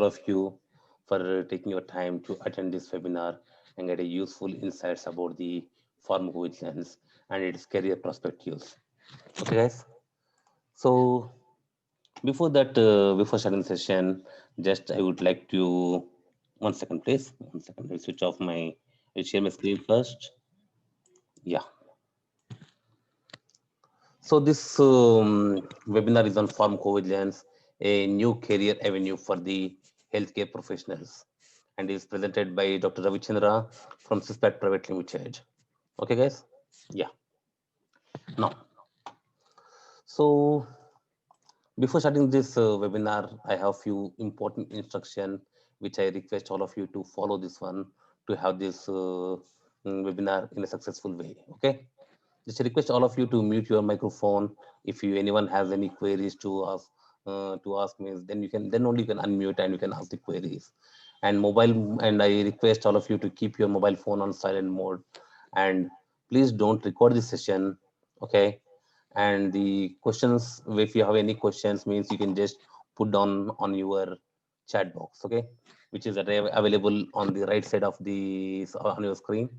of you for taking your time to attend this webinar and get a useful insights about the pharmacovigilance and its career perspectives. Okay, guys. So before starting the session, just I would like to 1 second, please. 1 second. I'll switch off my. I'll share my screen first. Yeah. So this webinar is on pharmacovigilance, a new career avenue for the healthcare professionals, and is presented by Dr. Ravichandra from Syspat Private Limited. Okay, guys. Yeah. Now, so before starting this webinar, I have few important instruction which I request all of you to follow this one to have this webinar in a successful way. Okay. Just request all of you to mute your microphone. If you anyone has any queries to ask me, then then only you can unmute and you can ask the queries. And I request all of you to keep your mobile phone on silent mode, and please don't record this session. Okay. And the questions, if you have any questions, means you can just put down on your chat box. Okay, which is available on the right side of the on your screen.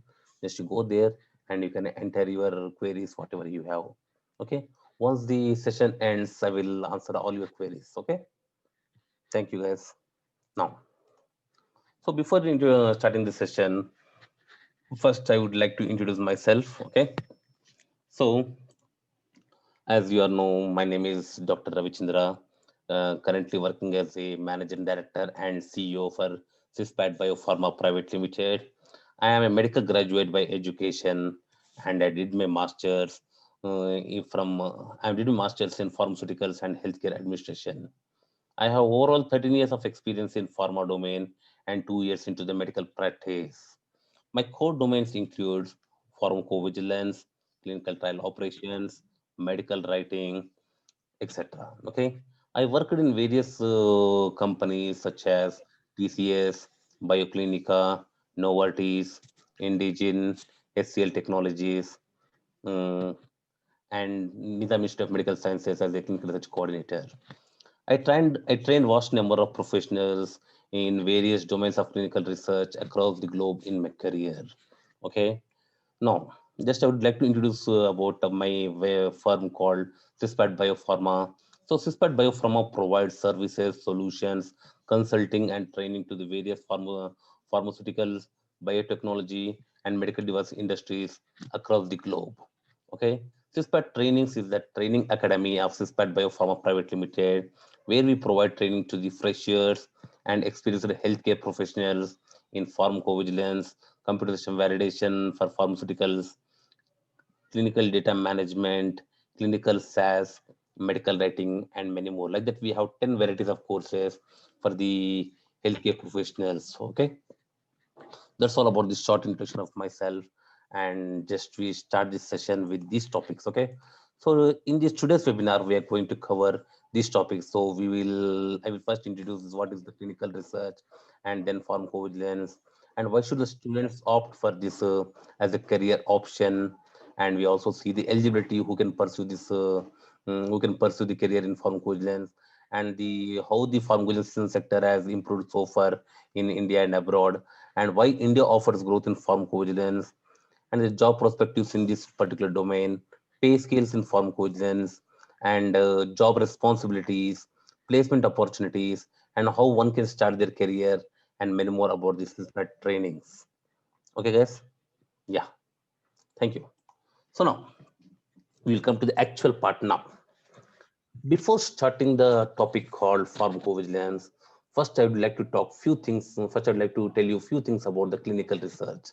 Just to go there and you can enter your queries, whatever you have. Okay, once the session ends, I will answer all your queries. Okay, thank you, guys. Now, so before starting the session, first I would like to introduce myself. Okay, so as you all know, my name is Dr. Ravichandra, currently working as a managing director and CEO for Syspat Biopharma Private Limited. I am a medical graduate by education, and I did my masters I did my masters in pharmaceuticals and healthcare administration. I have overall 13 years of experience in pharma domain and 2 years into the medical practice. My core domains include pharmacovigilance, clinical trial operations, medical writing, etc. Okay, I worked in various companies such as TCS, Bioclinica, Novartis, Indigen, SCL Technologies, um, and Nizam Institute of Medical Sciences as a clinical research coordinator. I trained vast number of professionals in various domains of clinical research across the globe in my career. Okay, now, just I would like to introduce about my firm called Syspat Biopharma. So, Syspat Biopharma provides services, solutions, consulting, and training to the various pharmaceuticals, biotechnology, and medical device industries across the globe. Okay, Syspat Trainings is the training academy of Syspat Biopharma Private Limited, where we provide training to the freshers and experienced healthcare professionals in pharmacovigilance, computer system validation for pharmaceuticals, clinical data management, clinical SaaS, medical writing, and many more. Like that, we have 10 varieties of courses for the healthcare professionals. Okay, that's all about this short introduction of myself. And just we start this session with these topics. Okay, so in this today's webinar, we are going to cover these topics. So I will first introduce what is the clinical research, and then pharmacovigilance, and why should the students opt for this as a career option. And we also see the eligibility who can pursue this who can pursue the career in pharmacovigilance, and the how the pharmacovigilance sector has improved so far in India and abroad, and why India offers growth in pharmacovigilance, and the job perspectives in this particular domain, pay scales in pharmacovigilance, and job responsibilities, placement opportunities, and how one can start their career, and many more about this trainings. Okay, guys? Yeah, thank you. So now we'll come to the actual part now. Before starting the topic called pharmacovigilance, first I would like to talk few things. First, I'd like to tell you a few things about the clinical research,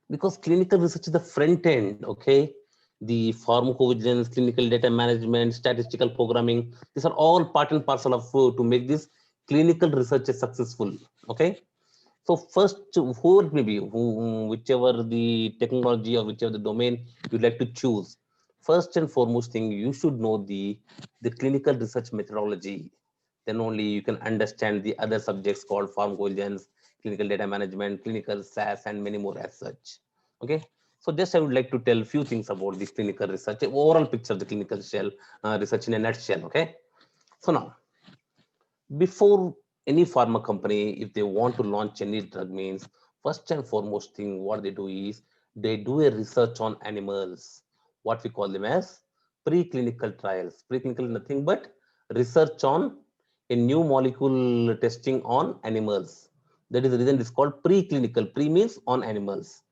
because clinical research is the front end. Okay, the pharmacovigilance, clinical data management, statistical programming, these are all part and parcel of to make this clinical research successful. Okay, so first, who it may be, whichever the technology or whichever the domain you'd like to choose, first and foremost thing, you should know the clinical research methodology. Then only you can understand the other subjects called pharmacovigilance, clinical data management, clinical SAS, and many more as such. Okay. So just I would like to tell a few things about this clinical research, overall picture of the clinical research in a nutshell. Okay. So now, before any pharma company, if they want to launch any drug means, first and foremost thing, what they do is they do a research on animals, what we call them as preclinical trials. Preclinical is nothing but research on a new molecule testing on animals. That is the reason it's called preclinical. Pre means on animals.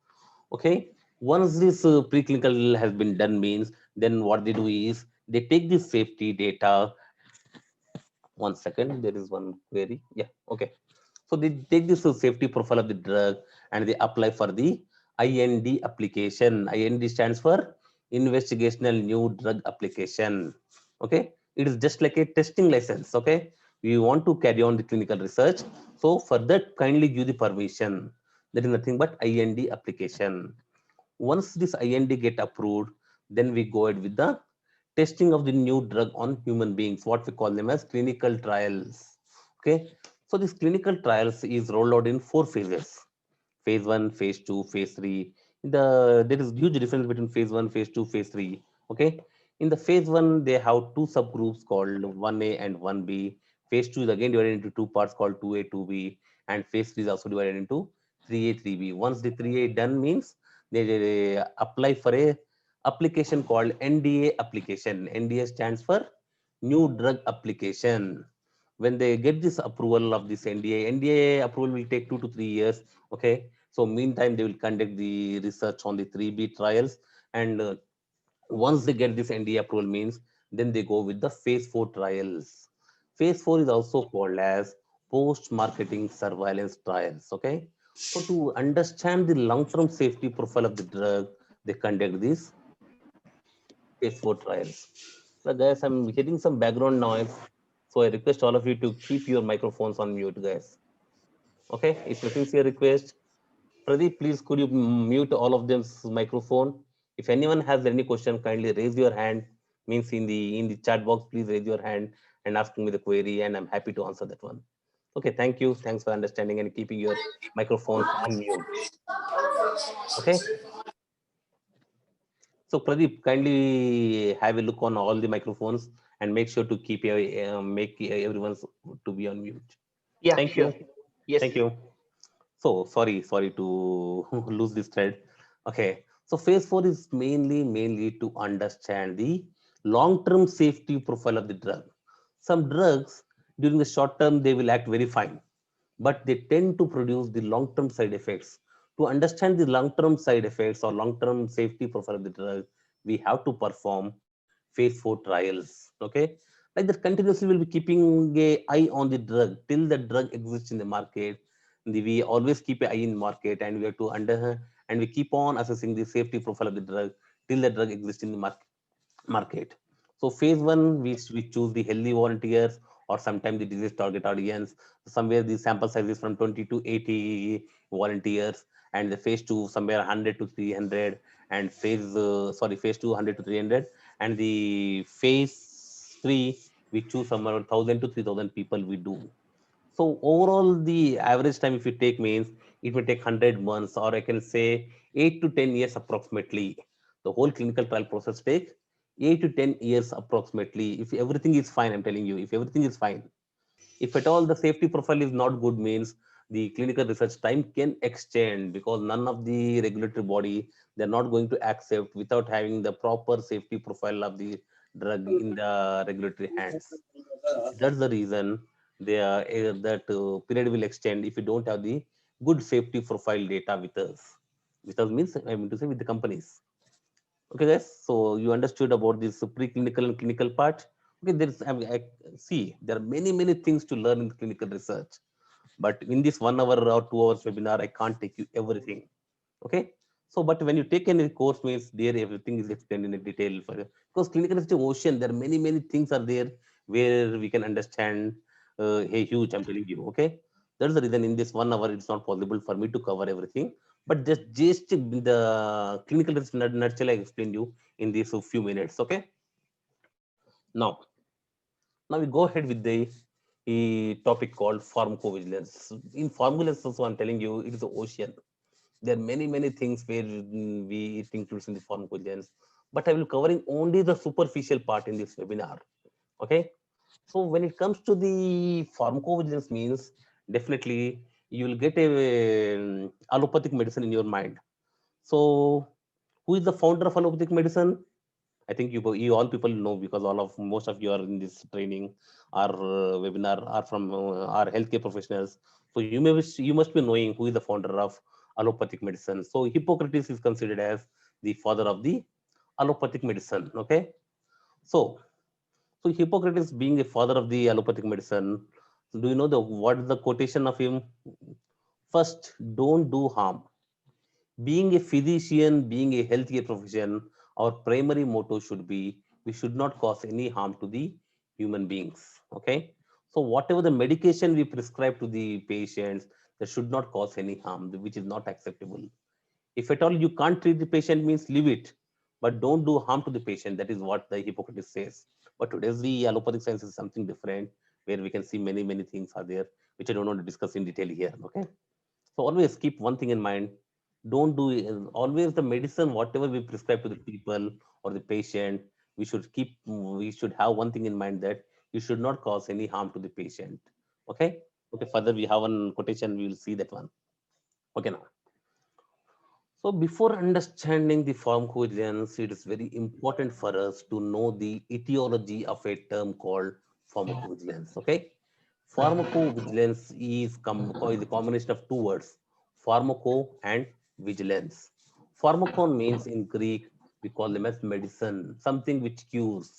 Okay. Once this preclinical has been done means, then what they do is they take this safety data. One second, there is one query. Yeah, okay. So they take this safety profile of the drug and they apply for the IND application. IND stands for investigational new drug application. Okay, it is just like a testing license. Okay, we want to carry on the clinical research. So for that, kindly give the permission. That is nothing but IND application. Once this IND get approved, then we go ahead with the testing of the new drug on human beings, what we call them as clinical trials. Okay, so this clinical trials is rolled out in 4 phases: phase one, phase two, phase three. There is huge difference between phase one, phase two, phase three. Okay, in the phase one, they have two subgroups called 1A and 1B. Phase two is again divided into two parts called 2A, 2B, and phase three is also divided into 3A, 3B. Once the 3A done means they apply for a application called NDA application. NDA stands for new drug application. When they get this approval of this NDA approval will take 2 to 3 years. Okay, so meantime they will conduct the research on the 3B trials, and once they get this NDA approval means, then they go with the phase 4 trials. Phase 4 is also called as post marketing surveillance trials. Okay, so to understand the long term safety profile of the drug, they conduct these phase 4 trials. So guys, I'm hearing some background noise, so I request all of you to keep your microphones on mute, guys. Okay, it's a sincere request. Pradeep, please could you mute all of them's microphone? If anyone has any question, kindly raise your hand. Means in the chat box, please raise your hand and ask me the query, and I'm happy to answer that one. Okay, thank you. Thanks for understanding and keeping your microphones on mute. Okay, so Pradeep, kindly have a look on all the microphones and make sure to keep make everyone's to be on mute. Yeah, Thank sure. you. Yes. Thank you. So sorry to lose this thread. Okay. So phase four is mainly to understand the long-term safety profile of the drug. Some drugs during the short term they will act very fine, but they tend to produce the long-term side effects. To understand the long-term side effects or long-term safety profile of the drug, we have to perform phase 4 trials. Okay, like that continuously we'll be keeping a eye on the drug till the drug exists in the market. We always keep an eye in market, and we have to under and we keep on assessing the safety profile of the drug till the drug exists in the market. So phase one, we choose the healthy volunteers or sometimes the disease target audience. Somewhere the sample size is from 20 to 80 volunteers, and the phase two somewhere 100 to 300, and phase two 100 to 300, and the phase three we choose somewhere 1,000 to 3,000 people we do. So overall, the average time if you take means it may take 100 months, or I can say 8 to 10 years approximately. The whole clinical trial process take 8 to 10 years approximately. If everything is fine, I'm telling you, if everything is fine. If at all the safety profile is not good means the clinical research time can extend, because none of the regulatory body they're not going to accept without having the proper safety profile of the drug in the regulatory hands. That's the reason that period will extend if you don't have the good safety profile data with us. With us means I mean to say with the companies. Okay, guys. So you understood about this preclinical and clinical part. Okay, I see there are many things to learn in the clinical research, but in this 1 hour or 2 hours webinar, I can't take you everything. Okay, so but when you take any course means there everything is explained in a detail for you, because clinical is an ocean. There are many things are there where we can understand. Hey, huge! I'm telling you. Okay, that's the reason in this 1 hour it's not possible for me to cover everything. But just the clinical research nutshell I explained you in these few minutes. Okay, now we go ahead with the topic called pharmacovigilance. In pharmacovigilance, also I'm telling you, it is an ocean. There are many things where we it includes in the pharmacovigilance, but I will covering only the superficial part in this webinar. Okay, So when it comes to the pharmacovigilance means, definitely you will get a allopathic medicine in your mind. So who is the founder of allopathic medicine? I think you all people know, because all of most of you are in this training, our webinar are from our healthcare professionals. So you must be knowing who is the founder of allopathic medicine. So Hippocrates is considered as the father of the allopathic medicine. Okay, so Hippocrates being a father of the allopathic medicine, do you know the what is the quotation of him? First, don't do harm. Being a physician, being a healthcare profession, our primary motto should be we should not cause any harm to the human beings. Okay. So whatever the medication we prescribe to the patients, that should not cause any harm, which is not acceptable. If at all you can't treat the patient, means leave it, but don't do harm to the patient. That is what the Hippocrates says. But today's the allopathic science is something different, where we can see many things are there, which I don't want to discuss in detail here. Okay. So always keep one thing in mind. Don't do always the medicine, whatever we prescribe to the people or the patient, we should have one thing in mind, that you should not cause any harm to the patient. Okay. Okay. Further, we have one quotation. We will see that one. Okay. Now, so before understanding the pharmacovigilance, it is very important for us to know the etiology of a term called pharmacovigilance. Okay. Pharmacovigilance is a combination of two words, pharmaco and vigilance. Pharmacon means in Greek, we call them as medicine, something which cures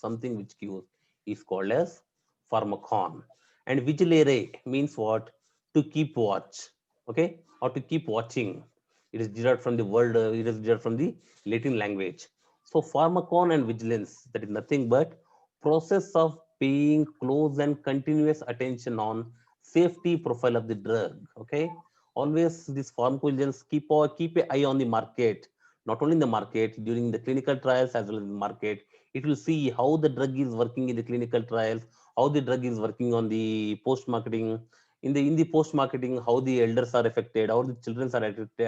is called as pharmacon. And vigilare means what? To keep watch, okay, or to keep watching. It is derived from the word, it is derived from the Latin language. So pharmacon and vigilance, that is nothing but process of paying close and continuous attention on safety profile of the drug. Okay, always this pharmacovigilance keep an eye on the market, not only in the market during the clinical trials as well as in the market. It will see how the drug is working in the clinical trials, how the drug is working on the post marketing. In the post marketing, how the elders are affected, how the children are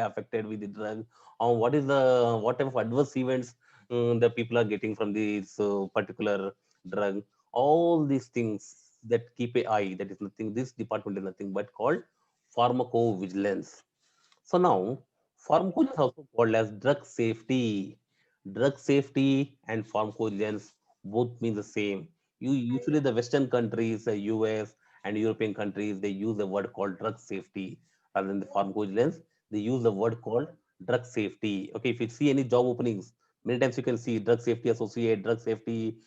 affected with the drug, what is the what type of adverse events the people are getting from this particular drug. All these things that keep a eye, that is nothing, this department is nothing but called pharmacovigilance. So now, pharmacovigilance is also called as drug safety. Drug safety and pharmacovigilance both mean the same. Usually the Western countries, the US and European countries, they use the word called drug safety rather than the pharmacovigilance. They use the word called drug safety. Okay, if you see any job openings, many times you can see drug safety associate, drug safety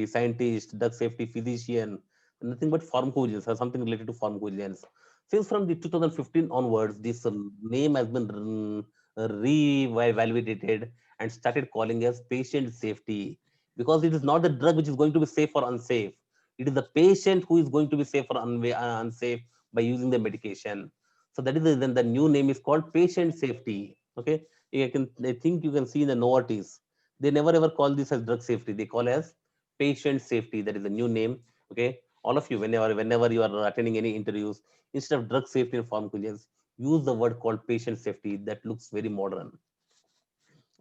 scientist, drug safety physician, nothing but pharmacovigilance or something related to pharmacovigilance. Since from the 2015 onwards, this name has been re-evaluated and started calling as patient safety, because it is not the drug which is going to be safe or unsafe. It is the patient who is going to be safe or unsafe by using the medication. So that is then the new name is called patient safety. Okay, I think you can see in the notice they never ever call this as drug safety. They call as patient safety. That is the new name. Okay, all of you, whenever you are attending any interviews, instead of drug safety and pharmacovigilance, use the word called patient safety. That looks very modern.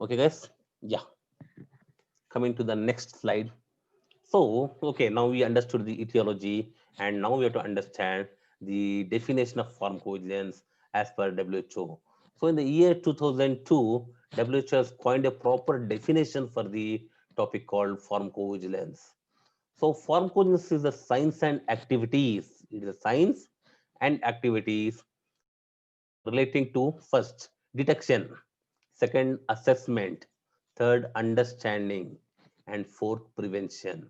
Okay, guys. Yeah. Coming to the next slide. So, okay, now we understood the etiology, and now we have to understand the definition of pharmacovigilance as per WHO. So, in the year 2002, WHO has coined a proper definition for the topic called pharmacovigilance. So, pharmacovigilance is the science and activities. It is a science and activities relating to first detection, second assessment, third understanding, and fourth prevention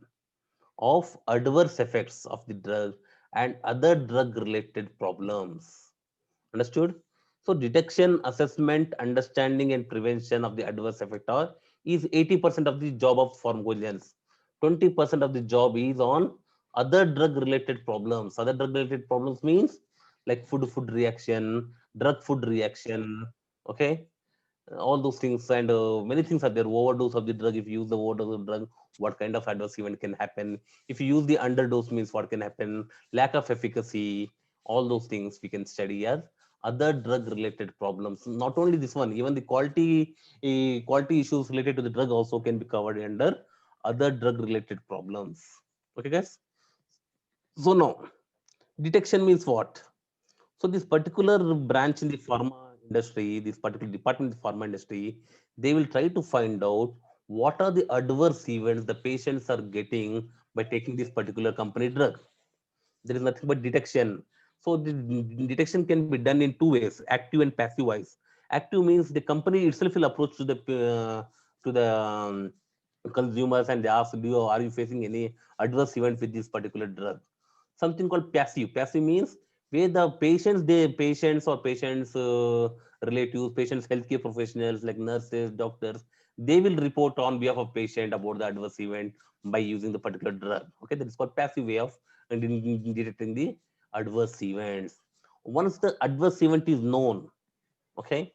of adverse effects of the drug and other drug related problems. Understood? So detection, assessment, understanding, and prevention of the adverse effect are is 80% of the job of pharmacovigilance. 20% of the job is on other drug related problems. Other drug related problems means like food reaction, drug food reaction. Okay, all those things, and many things are there. Overdose of the drug, if you use the overdose of the drug, what kind of adverse event can happen? If you use the underdose, means what can happen? Lack of efficacy, all those things we can study as other drug related problems. Not only this one, even the quality issues related to the drug also can be covered under other drug related problems. Okay, guys. So now, detection means what? So this particular branch in the pharma industry, this particular department in the pharma industry, they will try to find out what are the adverse events the patients are getting by taking this particular company drug. There is nothing but detection. So the detection can be done in two ways: active and passive wise. Active means the company itself will approach to the consumers and they ask, do you, are you facing any adverse event with this particular drug? Something called passive. Passive means where the patients, they patients or patients relatives, patients, healthcare professionals like nurses, doctors, they will report on behalf of patient about the adverse event by using the particular drug. Okay, that is called passive way of detecting the adverse events. Once the adverse event is known, okay,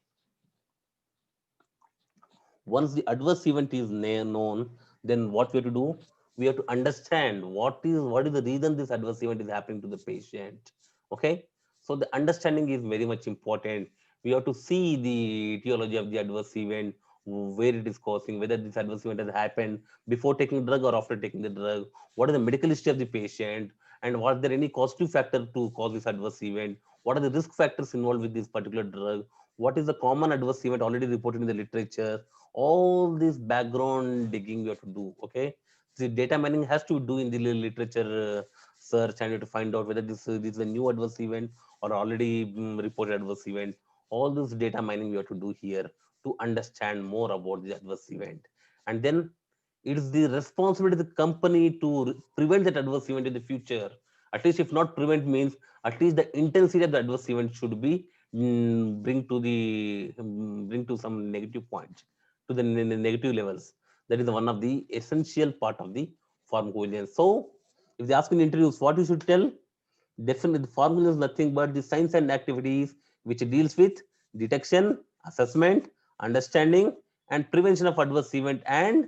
once the adverse event is known, then what we have to do? We have to understand what is the reason this adverse event is happening to the patient. Okay, so the understanding is very much important. We have to see the etiology of the adverse event, where it is causing, whether this adverse event has happened before taking drug or after taking the drug. What is the medical history of the patient, and was there any causative factor to cause this adverse event? What are the risk factors involved with this particular drug? What is the common adverse event already reported in the literature? All this background digging you have to do. Okay, the data mining has to do in the literature search, and you have to find out whether this is a new adverse event or already reported adverse event. All this data mining you have to do here to understand more about the adverse event. And then it is the responsibility of the company to prevent that adverse event in the future. At least if not prevent means, at least the intensity of the adverse event should be bring to some negative point, to the negative levels. That is one of the essential part of the pharmacovigilance. So if they ask in interviews what you should tell, definitely the formula is nothing but the science and activities which deals with detection, assessment, understanding, and prevention of adverse event and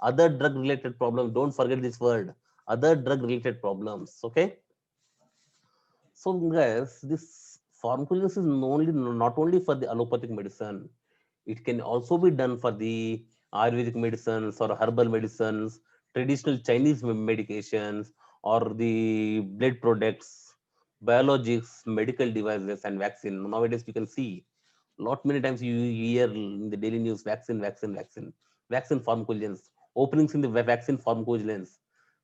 other drug related problems. Don't forget this word, other drug related problems. Okay. So guys, this pharmacovigilance is not only for the allopathic medicine, it can also be done for the Ayurvedic medicines or herbal medicines, traditional Chinese medications, or the blood products, biologics, medical devices, and vaccine. Nowadays, you can see lot many times you hear in the daily news vaccine, vaccine, vaccine, vaccine pharmacovigilance, openings in the vaccine pharmacovigilance,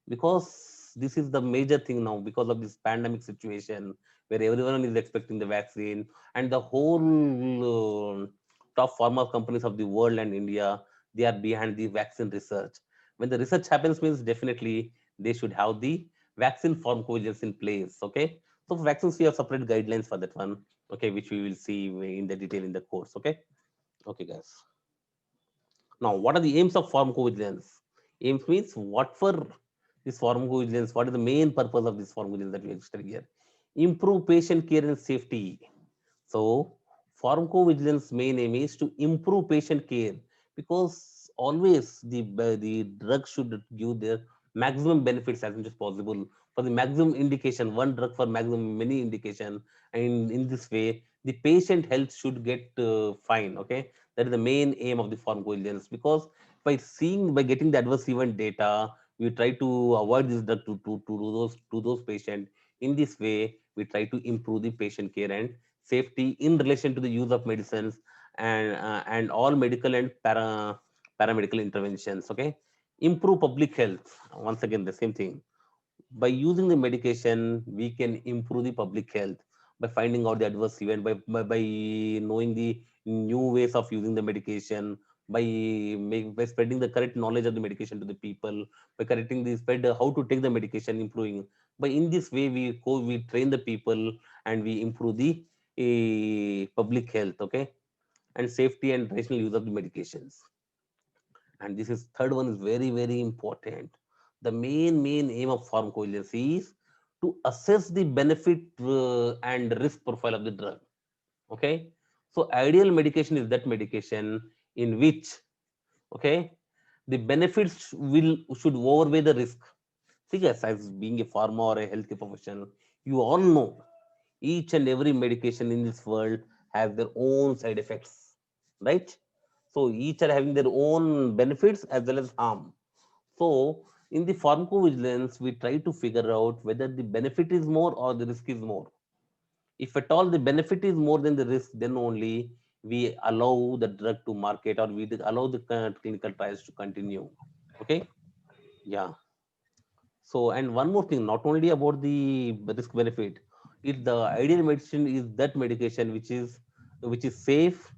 because this is the major thing now because of this pandemic situation where everyone is expecting the vaccine, and the whole top pharma companies of the world and India, they are behind the vaccine research. When the research happens means definitely they should have the vaccine pharmacovigilance in place. Okay, so for vaccines we have separate guidelines for that one. Okay, which we will see in the detail in the course. Okay, okay guys. Now, what are the aims of pharmacovigilance? Aims means what for this pharmacovigilance, what is the main purpose of this pharmacovigilance that we are studying here? Improve patient care and safety. So pharmacovigilance main aim is to improve patient care, because always the drug should give their maximum benefits as much as possible for the maximum indication, one drug for maximum many indication. And in this way the patient health should get fine. Okay, that is the main aim of the pharmacovigilance, because by getting the adverse event data, we try to avoid this drug to those patients. In this way we try to improve the patient care and safety in relation to the use of medicines and all medical and paramedical interventions. Okay, improve public health. Once again the same thing, by using the medication we can improve the public health by finding out the adverse event, by knowing the new ways of using the medication, by spreading the correct knowledge of the medication to the people, by correcting the spread how to take the medication, improving. By in this way we train the people and we improve the public health. Okay, and safety and rational use of the medications. And this is third one is very important. The main aim of pharmacovigilance is to assess the benefit and risk profile of the drug. Okay, so ideal medication is that medication in which, okay, the benefits will should outweigh the risk. See guys, as being a pharma or a healthcare professional, you all know each and every medication in this world has their own side effects, right? So each are having their own benefits as well as harm. So In the pharmacovigilance, we try to figure out whether the benefit is more or the risk is more. If at all the benefit is more than the risk, then only we allow the drug to market, or we allow the clinical trials to continue. Okay. Yeah. So, and one more thing, not only about the risk benefit, it the ideal medicine is that medication which is safe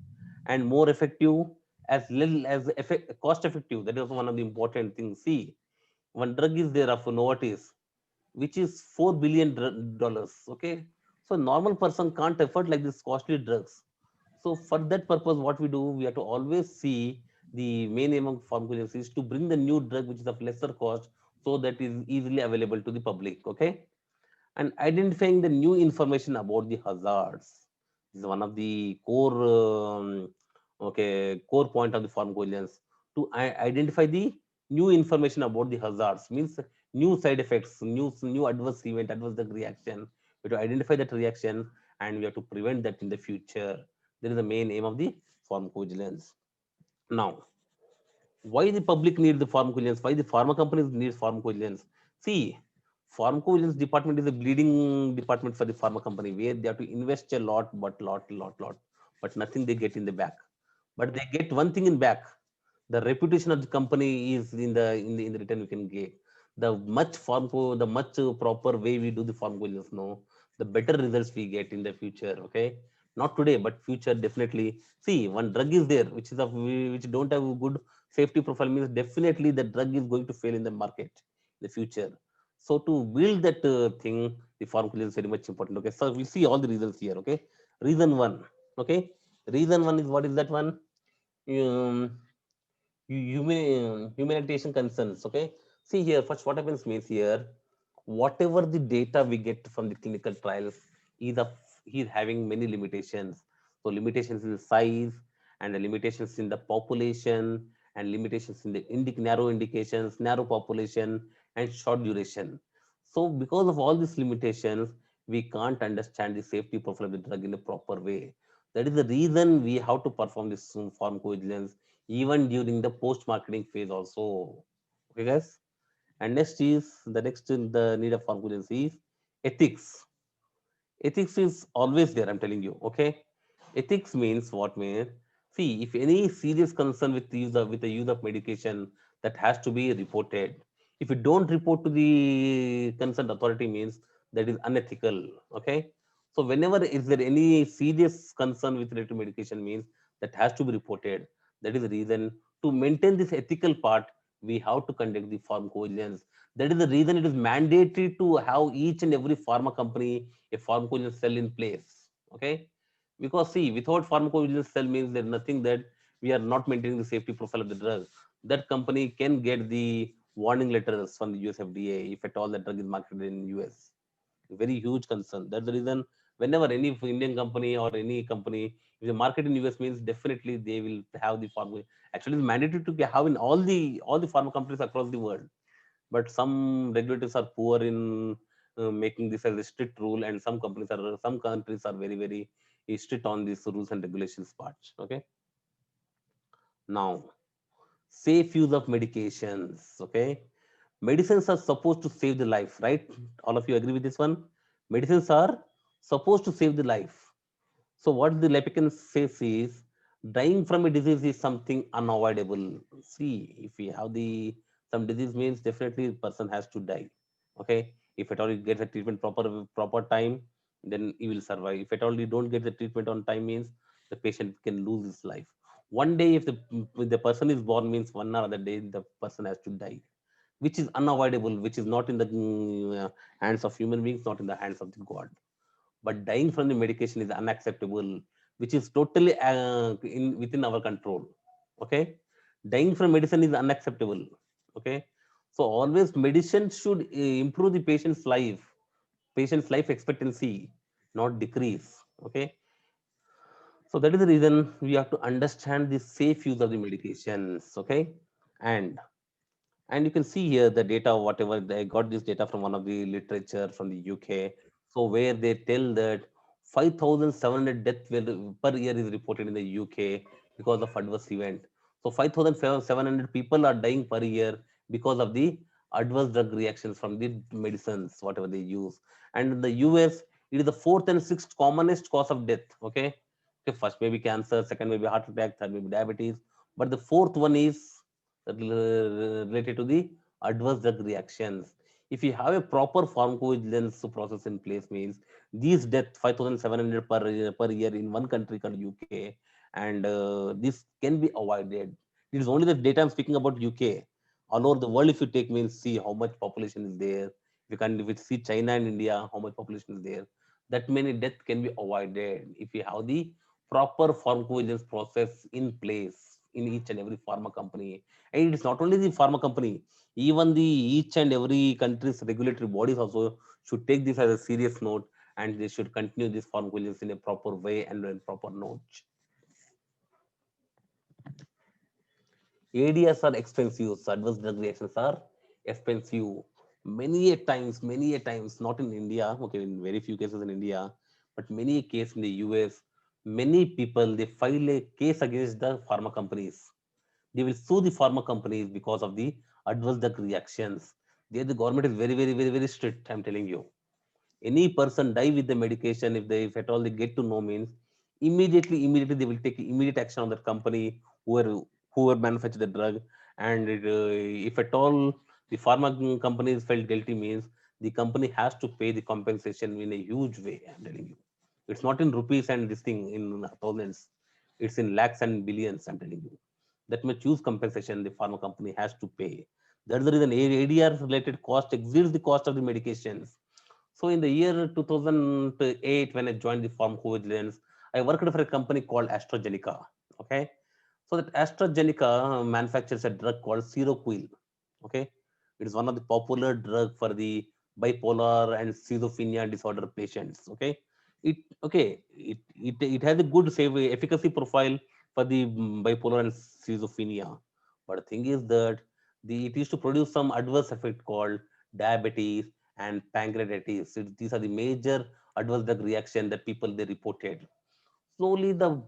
and more effective, as little as cost effective. That is one of the important things. See, one drug is there of Novartis, which is $4 billion. Okay, so normal person can't afford like this costly drugs. So for that purpose, what we do, we have to always see the main aim of pharmacovigilance is to bring the new drug which is of lesser cost, so that is easily available to the public. Okay, and identifying the new information about the hazards is one of the core point of the pharmacovigilance, to identify the new information about the hazards, means new side effects, new adverse event, adverse drug reaction. We have to identify that reaction, and we have to prevent that in the future. That is the main aim of the pharmacovigilance. Now, why the public need the pharmacovigilance? Why the pharma companies need pharmacovigilance? See, pharmacovigilance department is a bleeding department for the pharma company, where they have to invest a lot, but nothing they get in the back. But they get one thing in back: the reputation of the company is in the return we can get. The much proper way we do the pharmacovigilance, no, the better results we get in the future. Okay, not today, but future definitely. See, one drug is there which is of which don't have a good safety profile, means definitely the drug is going to fail in the market in the future. So to build that thing, the pharmacovigilance is very much important. Okay, so we see all the reasons here. Okay, reason one. Okay, reason one is, what is that one? Um, humanitarian concerns. Okay, see here, first what happens means here, whatever the data we get from the clinical trials is of is having many limitations. So limitations in the size, and the limitations in the population, and limitations in the narrow indications, narrow population, and short duration. So because of all these limitations, we can't understand the safety profile of the drug in a proper way. That is the reason we have to perform this pharmacovigilance even during the post-marketing phase also. Okay, guys. And next in the need of pharmacovigilance is ethics. Ethics is always there, I'm telling you. Okay. Ethics means what means, see, if any serious concern with the use of medication, that has to be reported. If you don't report to the concerned authority, means that is unethical. Okay. So whenever is there any serious concern with related to medication, means that has to be reported. That is the reason, to maintain this ethical part, we have to conduct the pharmacovigilance. That is the reason it is mandatory to have each and every pharma company a pharmacovigilance cell in place. Okay, because see, without pharmacovigilance cell, means there's nothing that we are not maintaining the safety profile of the drug. That company can get the warning letters from the US FDA if at all the drug is marketed in US. Very huge concern. That's the reason, whenever any Indian company or any company, if the market in US, means definitely they will have the pharma. Actually, it's mandatory to have in all the pharma companies across the world, but some regulators are poor in making this as a strict rule, and some countries are very strict on these rules and regulations parts. Okay, now, safe use of medications. Okay, medicines are supposed to save the life, right? All of you agree with this one? Medicines are supposed to save the life. So what the Lepican says is, dying from a disease is something unavoidable. See, if we have the some disease, means definitely the person has to die. Okay, if at all you get the treatment proper time, then he will survive. If at all you don't get the treatment on time, means the patient can lose his life. One day, if the person is born, means one or other day the person has to die, which is unavoidable, which is not in the hands of human beings, not in the hands of the God. But dying from the medication is unacceptable, which is totally within our control. Okay, dying from medicine is unacceptable. Okay, so always medicine should improve the patient's life expectancy, not decrease. Okay, so that is the reason we have to understand the safe use of the medications. Okay, and and you can see here the data, whatever they got this data from one of the literature from the UK. So where they tell that 5,700 deaths per year is reported in the UK because of adverse event. So 5,700 people are dying per year because of the adverse drug reactions from the medicines, whatever they use. And in the US, it is the fourth and sixth commonest cause of death. Okay. Okay, first maybe cancer, second maybe heart attack, third maybe diabetes, but the fourth one is related to the adverse drug reactions. If you have a proper pharmacovigilance process in place, means these deaths 5,700 per year in one country called UK, and this can be avoided. It is only the data I'm speaking about UK. All over the world, if you take, means see how much population is there. If you see China and India, how much population is there. That many deaths can be avoided if you have the proper pharmacovigilance process in place in each and every pharma company. And it's not only the pharma company, even the each and every country's regulatory bodies also should take this as a serious note, and they should continue this pharmacovigilance in a proper way and in proper note. ADS are expensive, so adverse drug reactions are expensive. Many a times, not in India, okay, in very few cases in India, but many a case in the US, many people they file a case against the pharma companies. They will sue the pharma companies because of the adverse drug reactions. There, the government is very strict. I'm telling you, any person die with the medication if at all they get to know, means immediately they will take immediate action on that company whoever manufactured the drug. And if at all the pharma companies felt guilty, means the company has to pay the compensation in a huge way. I'm telling you, it's not in rupees and this thing in thousands, it's in lakhs and billions. I'm telling you, that much huge compensation the pharma company has to pay. That's the reason ADR related cost exceeds the cost of the medications. So in the year 2008, when I joined the pharmacovigilance, I worked for a company called AstraZeneca. Okay, so that AstraZeneca manufactures a drug called Seroquel. Okay, it is one of the popular drug for the bipolar and schizophrenia disorder patients. Okay, it has a good efficacy profile for the bipolar and schizophrenia, but the thing is that it is to produce some adverse effect called diabetes and pancreatitis. These are the major adverse drug reaction that people they reported. Slowly, the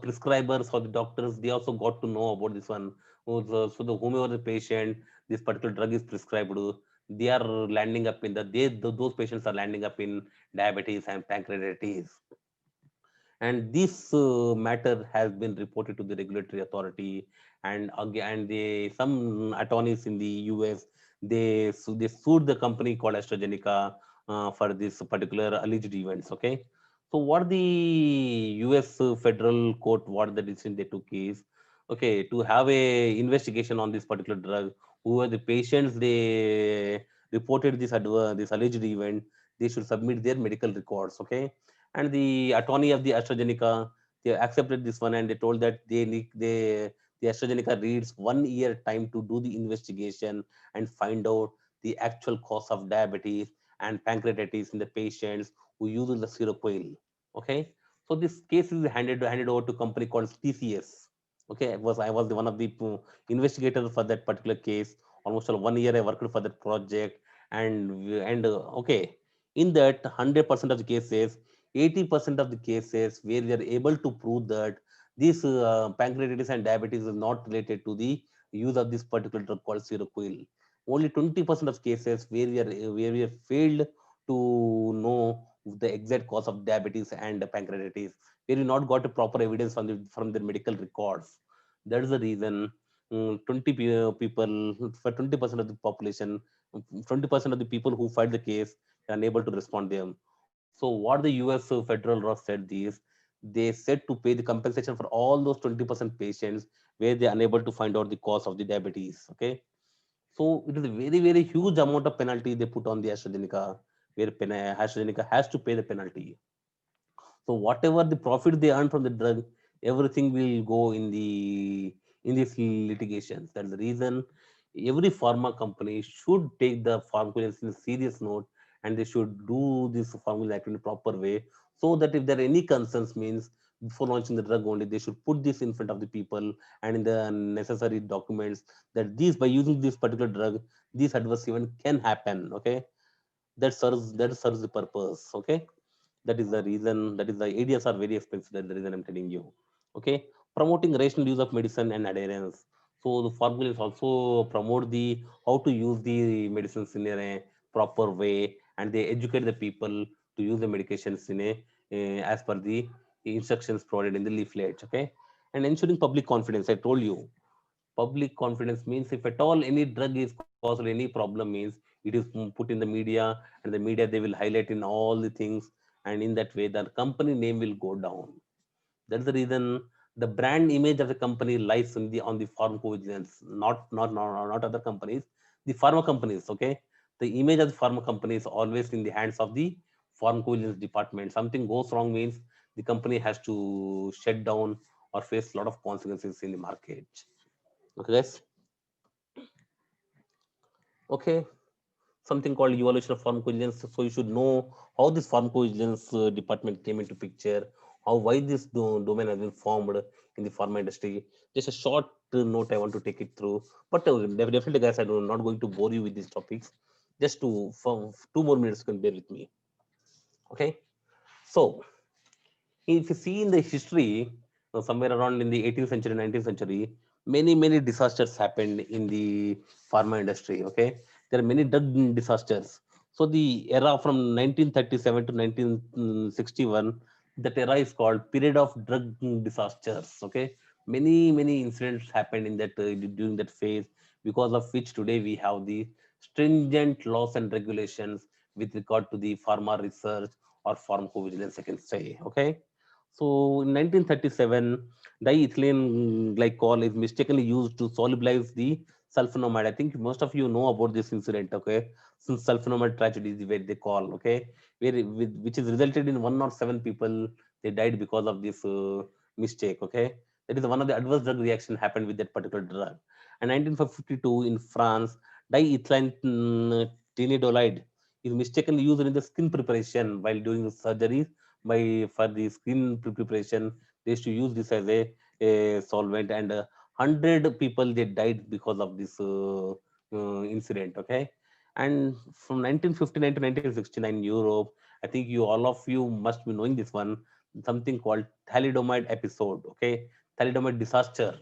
prescribers or the doctors they also got to know about this one. So the whomever the patient this particular drug is prescribed to, they are landing up in those patients are landing up in diabetes and pancreatitis. And this matter has been reported to the regulatory authority. And again, some attorneys in the US they sued the company called AstraZeneca for this particular alleged events. Okay, so what the US federal court, what the decision they took is, okay, to have a investigation on this particular drug, who are the patients they reported this alleged event, they should submit their medical records. Okay, and the attorney of the AstraZeneca, they accepted this one, and they told that the AstraZeneca needs 1 year time to do the investigation and find out the actual cause of diabetes and pancreatitis in the patients who use the Seroquel. Okay, so this case is handed over to a company called TCS. Okay, I was the one of the investigators for that particular case. Almost 1 year I worked for that project, and okay, in that 100% of the cases, 80% of the cases where we are able to prove that this pancreatitis and diabetes is not related to the use of this particular drug called Seroquel. Only 20% of cases where we have failed to know the exact cause of diabetes and pancreatitis, where we not got a proper evidence from the medical records. That is the reason 20 people for 20% of the population, 20% of the people who filed the case are unable to respond them. So what the US federal law said is, they said to pay the compensation for all those 20% patients where they are unable to find out the cause of the diabetes. Okay, so it is a very huge amount of penalty they put on the AstraZeneca, where AstraZeneca has to pay the penalty. So whatever the profit they earn from the drug, everything will go in these litigations. That's the reason every pharma company should take the pharmacovigilance in a serious note, and they should do this pharmacovigilance act in a proper way, so that if there are any concerns, means before launching the drug only, they should put this in front of the people and in the necessary documents, that these by using this particular drug, these adverse event can happen. Okay, that serves the purpose. Okay, that is the reason. That is the ADS are very expensive. That's the reason I'm telling you. Okay, promoting rational use of medicine and adherence. So the formulas also promote the how to use the medicines in a proper way, and they educate the people to use the medications in a as per the instructions provided in the leaflet. Okay, and ensuring public confidence. I told you, public confidence means if at all any drug is caused or any problem means it is put in the media, and the media they will highlight in all the things, and in that way the company name will go down. That's the reason the brand image of the company lies in the on the pharmacovigilance, not other companies, the pharma companies. Okay, the image of the pharma company is always in the hands of the pharmacovigilance department. Something goes wrong means the company has to shut down or face a lot of consequences in the market. Okay, guys. Okay, something called evaluation of pharmacovigilance. So you should know how this pharmacovigilance department came into picture, how why this domain has been formed in the pharma industry. Just a short note I want to take it through, but definitely, guys, I'm not going to bore you with these topics. Just for 2 more minutes, you can bear with me. Okay, so if you see in the history, somewhere around in the 18th century, 19th century, many disasters happened in the pharma industry. Okay, there are many drug disasters. So the era from 1937 to 1961, that era is called period of drug disasters. Okay, many incidents happened in that during that phase, because of which today we have the stringent laws and regulations with regard to the pharma research or pharmacovigilance, I can say. Okay, so in 1937, diethylene glycol is mistakenly used to solubilize the sulfonamide. I think most of you know about this incident, okay? Since sulfonamide tragedy is where they call, okay? Which is resulted in 107 people, they died because of this mistake, okay? That is one of the adverse drug reaction happened with that particular drug. And 1952 in France, diethylene tinidolide is mistakenly used in the skin preparation while doing the surgery. By for the skin preparation, they used to use this as a solvent, and 100 people they died because of this incident. Okay, and from 1959 to 1969 Europe, I think you all of you must be knowing this one, something called thalidomide episode. Okay, thalidomide disaster.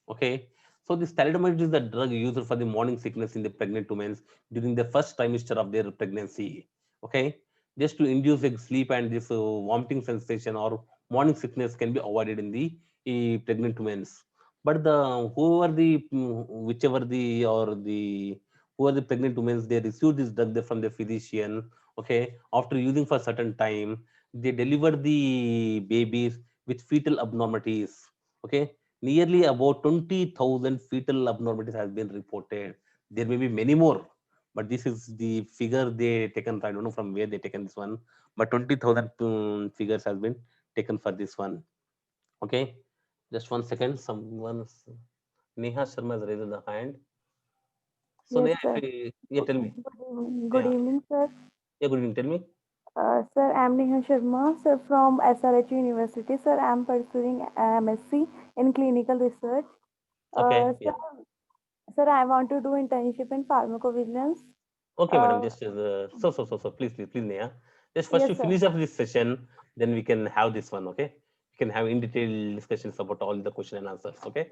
Okay, so this thalidomide is the drug used for the morning sickness in the pregnant women during the first trimester of their pregnancy. Okay, just to induce a sleep, and this vomiting sensation or morning sickness can be avoided in the pregnant women. But the whoever the whichever the or the who are the pregnant women, they receive this drug from the physician. Okay, after using for a certain time, they deliver the babies with fetal abnormalities. Okay, nearly about 20,000 fetal abnormalities has been reported. There may be many more, but this is the figure they taken. I don't know from where they taken this one, but 20,000 figures has been taken for this one. Okay, just 1 second. Neha Sharma has raised the hand. So Yes, Neha, sir. yeah, tell me. Good Yeah, evening, sir. yeah, good evening. Tell me. Sir, I'm Neha Sharma, sir, from SRH University. Sir, I'm pursuing MSc in clinical research. Okay, Sir, yeah. sir, I want to do internship in pharmacovigilance. Okay, madam. Uh, Just please, Neha. Just first you yes, sir. finish up this session, then we can have this one. Okay, we can have in detail discussions about all the question and answers. Okay, if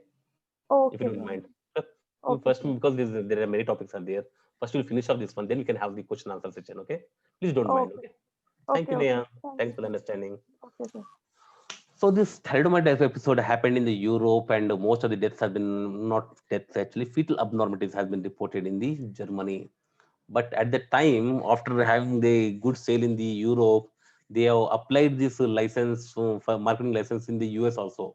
you Okay, don't sir. mind. Sure. You Okay, first, sir. because there are many topics are there. First, we'll finish up this one, then we can have the question answer session. Okay, please don't mind. Okay, Okay, thank okay, you, okay. Neha. Thank you, Thanks for the sir. understanding. Okay, sir. So this thalidomide episode happened in the Europe, and most of the deaths have been not deaths actually. Fetal abnormalities has been reported in the Germany. But at the time, after having the good sale in the Europe, they have applied this license for marketing license in the US also.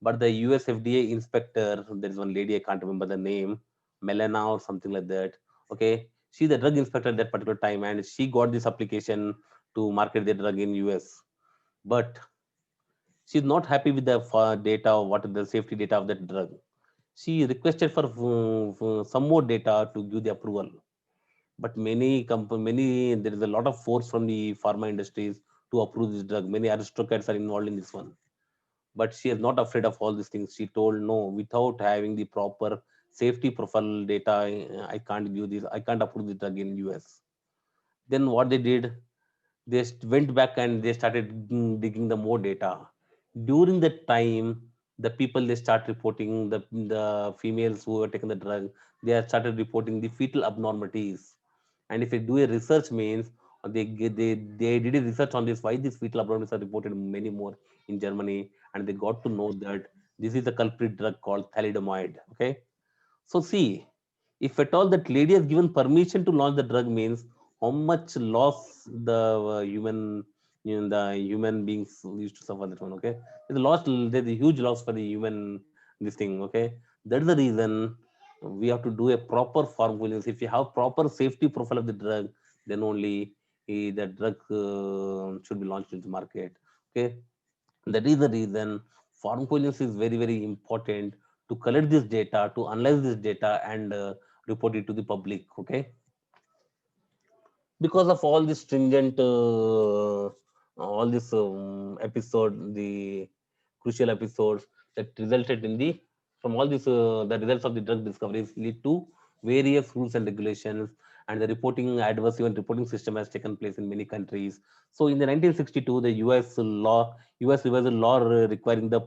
But the US FDA inspector, there is one lady, I can't remember the name, Melena or something like that. Okay, she's the drug inspector at that particular time, and she got this application to market the drug in US. But she's not happy with the data, or what is the safety data of that drug. She requested for some more data to give the approval. But many there is a lot of force from the pharma industries to approve this drug. Many aristocrats are involved in this one, but she is not afraid of all these things. She told no, without having the proper safety profile data, I can't give this, I can't approve the drug in US. Then what they did, went back and they started digging the more data. During that time, the people, they start reporting, the females who have taken the drug, they have started reporting the fetal abnormalities. And if they do a research means, they did a research on this, why these fetal abnormalities are reported many more in Germany, and they got to know that this is the culprit drug called thalidomide. Okay, so see, if at all that lady has given permission to launch the drug means how much loss the human, the human beings used to suffer that one. Okay, there's a loss, there's a huge loss for the human this thing. Okay, that's the reason we have to do a proper pharmacovigilance. If you have proper safety profile of the drug, then only the drug should be launched into the market. Okay, that is the reason pharmacovigilance is very, very important to collect this data, to analyze this data, and report it to the public. Okay, because of all this stringent, all this episode, the crucial episodes that resulted in the, from all this, the results of the drug discoveries lead to various rules and regulations, and the reporting, adverse event reporting system has taken place in many countries. So in the 1962, the US revised a law requiring the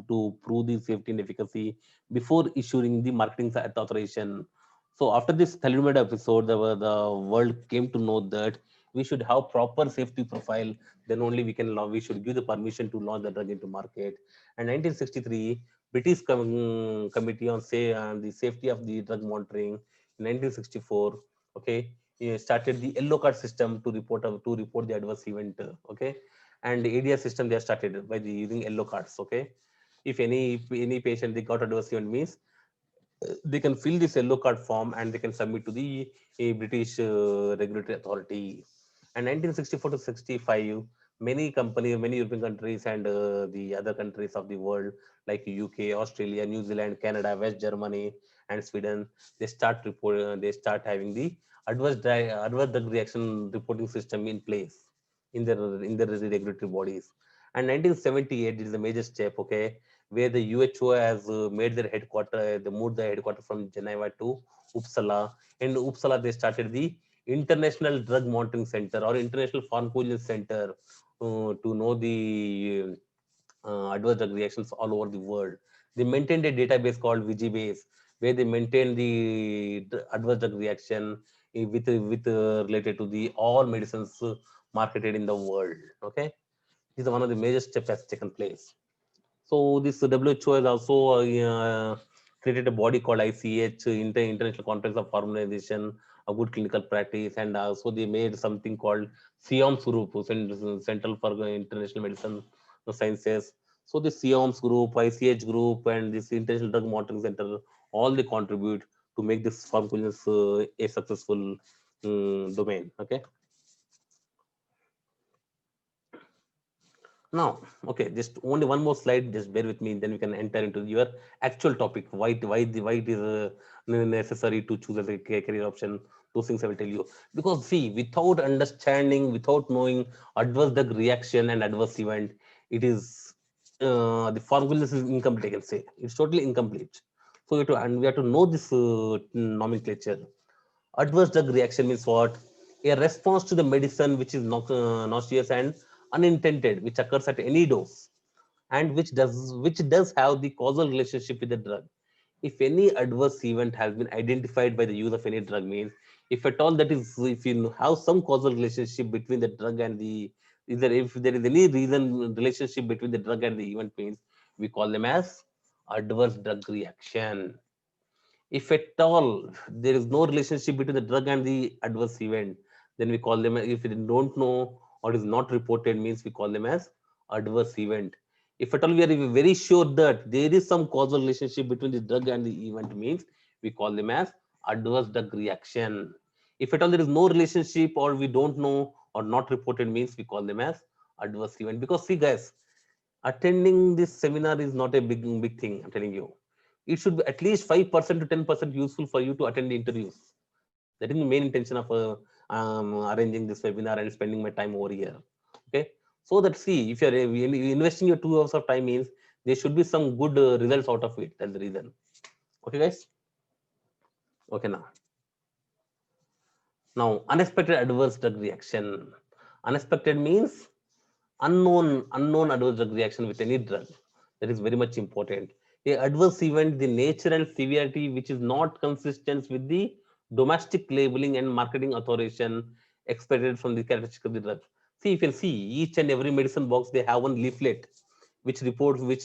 to prove the safety and efficacy before issuing the marketing authorization. So after this thalidomide episode, the world came to know that we should have proper safety profile. Then only we should give the permission to launch the drug into market. And 1963, British Committee on the Safety of the Drug Monitoring in 1964, okay, started the yellow card system to report the adverse event. Okay, and the ADS system they have started by using yellow cards. Okay, if any patient they got adverse event means they can fill this yellow card form and they can submit to the British regulatory authority. And 1964 to 65, many companies, many European countries, and the other countries of the world like UK, Australia, New Zealand, Canada, West Germany, and Sweden, they start having the adverse drug reaction reporting system in place in their regulatory bodies. And 1978 is a major step. Okay, where the WHO has made their headquarter, they moved the headquarter from Geneva to Uppsala. In Uppsala, they started the International Drug Monitoring Center or International Pharmacovigilance Center to know the adverse drug reactions all over the world. They maintained a database called Vigibase, where they maintain the adverse drug reaction with related to the all medicines marketed in the world. Okay, this is one of the major steps has taken place. So this WHO has also created a body called ICH, International Conference of Harmonization of Good Clinical Practice, and also they made something called SIOMS Group, Central for International Medicine Sciences. So the SIOMS Group, ICH Group, and this International Drug Monitoring Center, all they contribute to make this pharmacovigilance a successful domain. Okay. Now, okay, just only one more slide. Just bear with me, then we can enter into your actual topic. Why it is necessary to choose as a career option? Those things I will tell you. Because see, without understanding, without knowing adverse drug reaction and adverse event, it is the formula is incomplete. I can say it's totally incomplete. So we have to know this nomenclature. Adverse drug reaction means what? A response to the medicine which is nauseous and unintended, which occurs at any dose, and which does have the causal relationship with the drug. If any adverse event has been identified by the use of any drug means, if at all that is, if you have some causal relationship between the drug and the, if there is any reason relationship between the drug and the event means, we call them as adverse drug reaction. If at all there is no relationship between the drug and the adverse event, then we call them, if we don't know or is not reported means, we call them as adverse event. If at all we are very sure that there is some causal relationship between the drug and the event means, we call them as adverse drug reaction. If at all there is no relationship or we don't know or not reported means, we call them as adverse event. Because see guys, attending this seminar is not a big thing, I'm telling you. It should be at least 5% to 10% useful for you to attend the interviews. That is the main intention of arranging this webinar and spending my time over here. Okay, so that see, if you're investing your 2 hours of time means there should be some good results out of it. That's the reason. Okay guys. Okay, now unexpected adverse drug reaction. Unexpected means unknown adverse drug reaction with any drug. That is very much important. A adverse event, the nature and severity which is not consistent with the domestic labeling and marketing authorization expected from the characteristic of the drug. See, you can see each and every medicine box, they have one leaflet which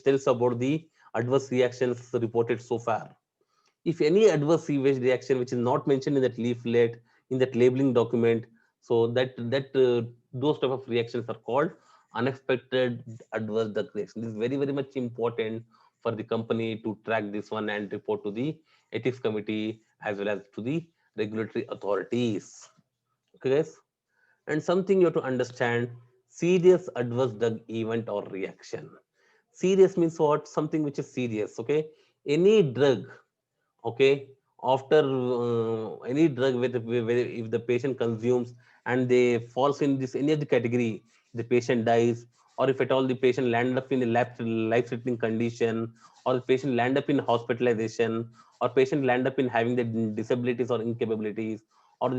tells about the adverse reactions reported so far. If any adverse event reaction which is not mentioned in that leaflet, in that labeling document, so those type of reactions are called unexpected adverse drug reaction. This is very very much important for the company to track this one and report to the ethics committee as well as to the regulatory authorities. Okay guys, and something you have to understand: serious adverse drug event or reaction. Serious means what? Something which is serious. Okay, any drug, okay, after any drug if the patient consumes and they falls in this any of the category, the patient dies, or if at all the patient land up in a life threatening condition, or the patient land up in hospitalization, or patient land up in having the disabilities or incapabilities, or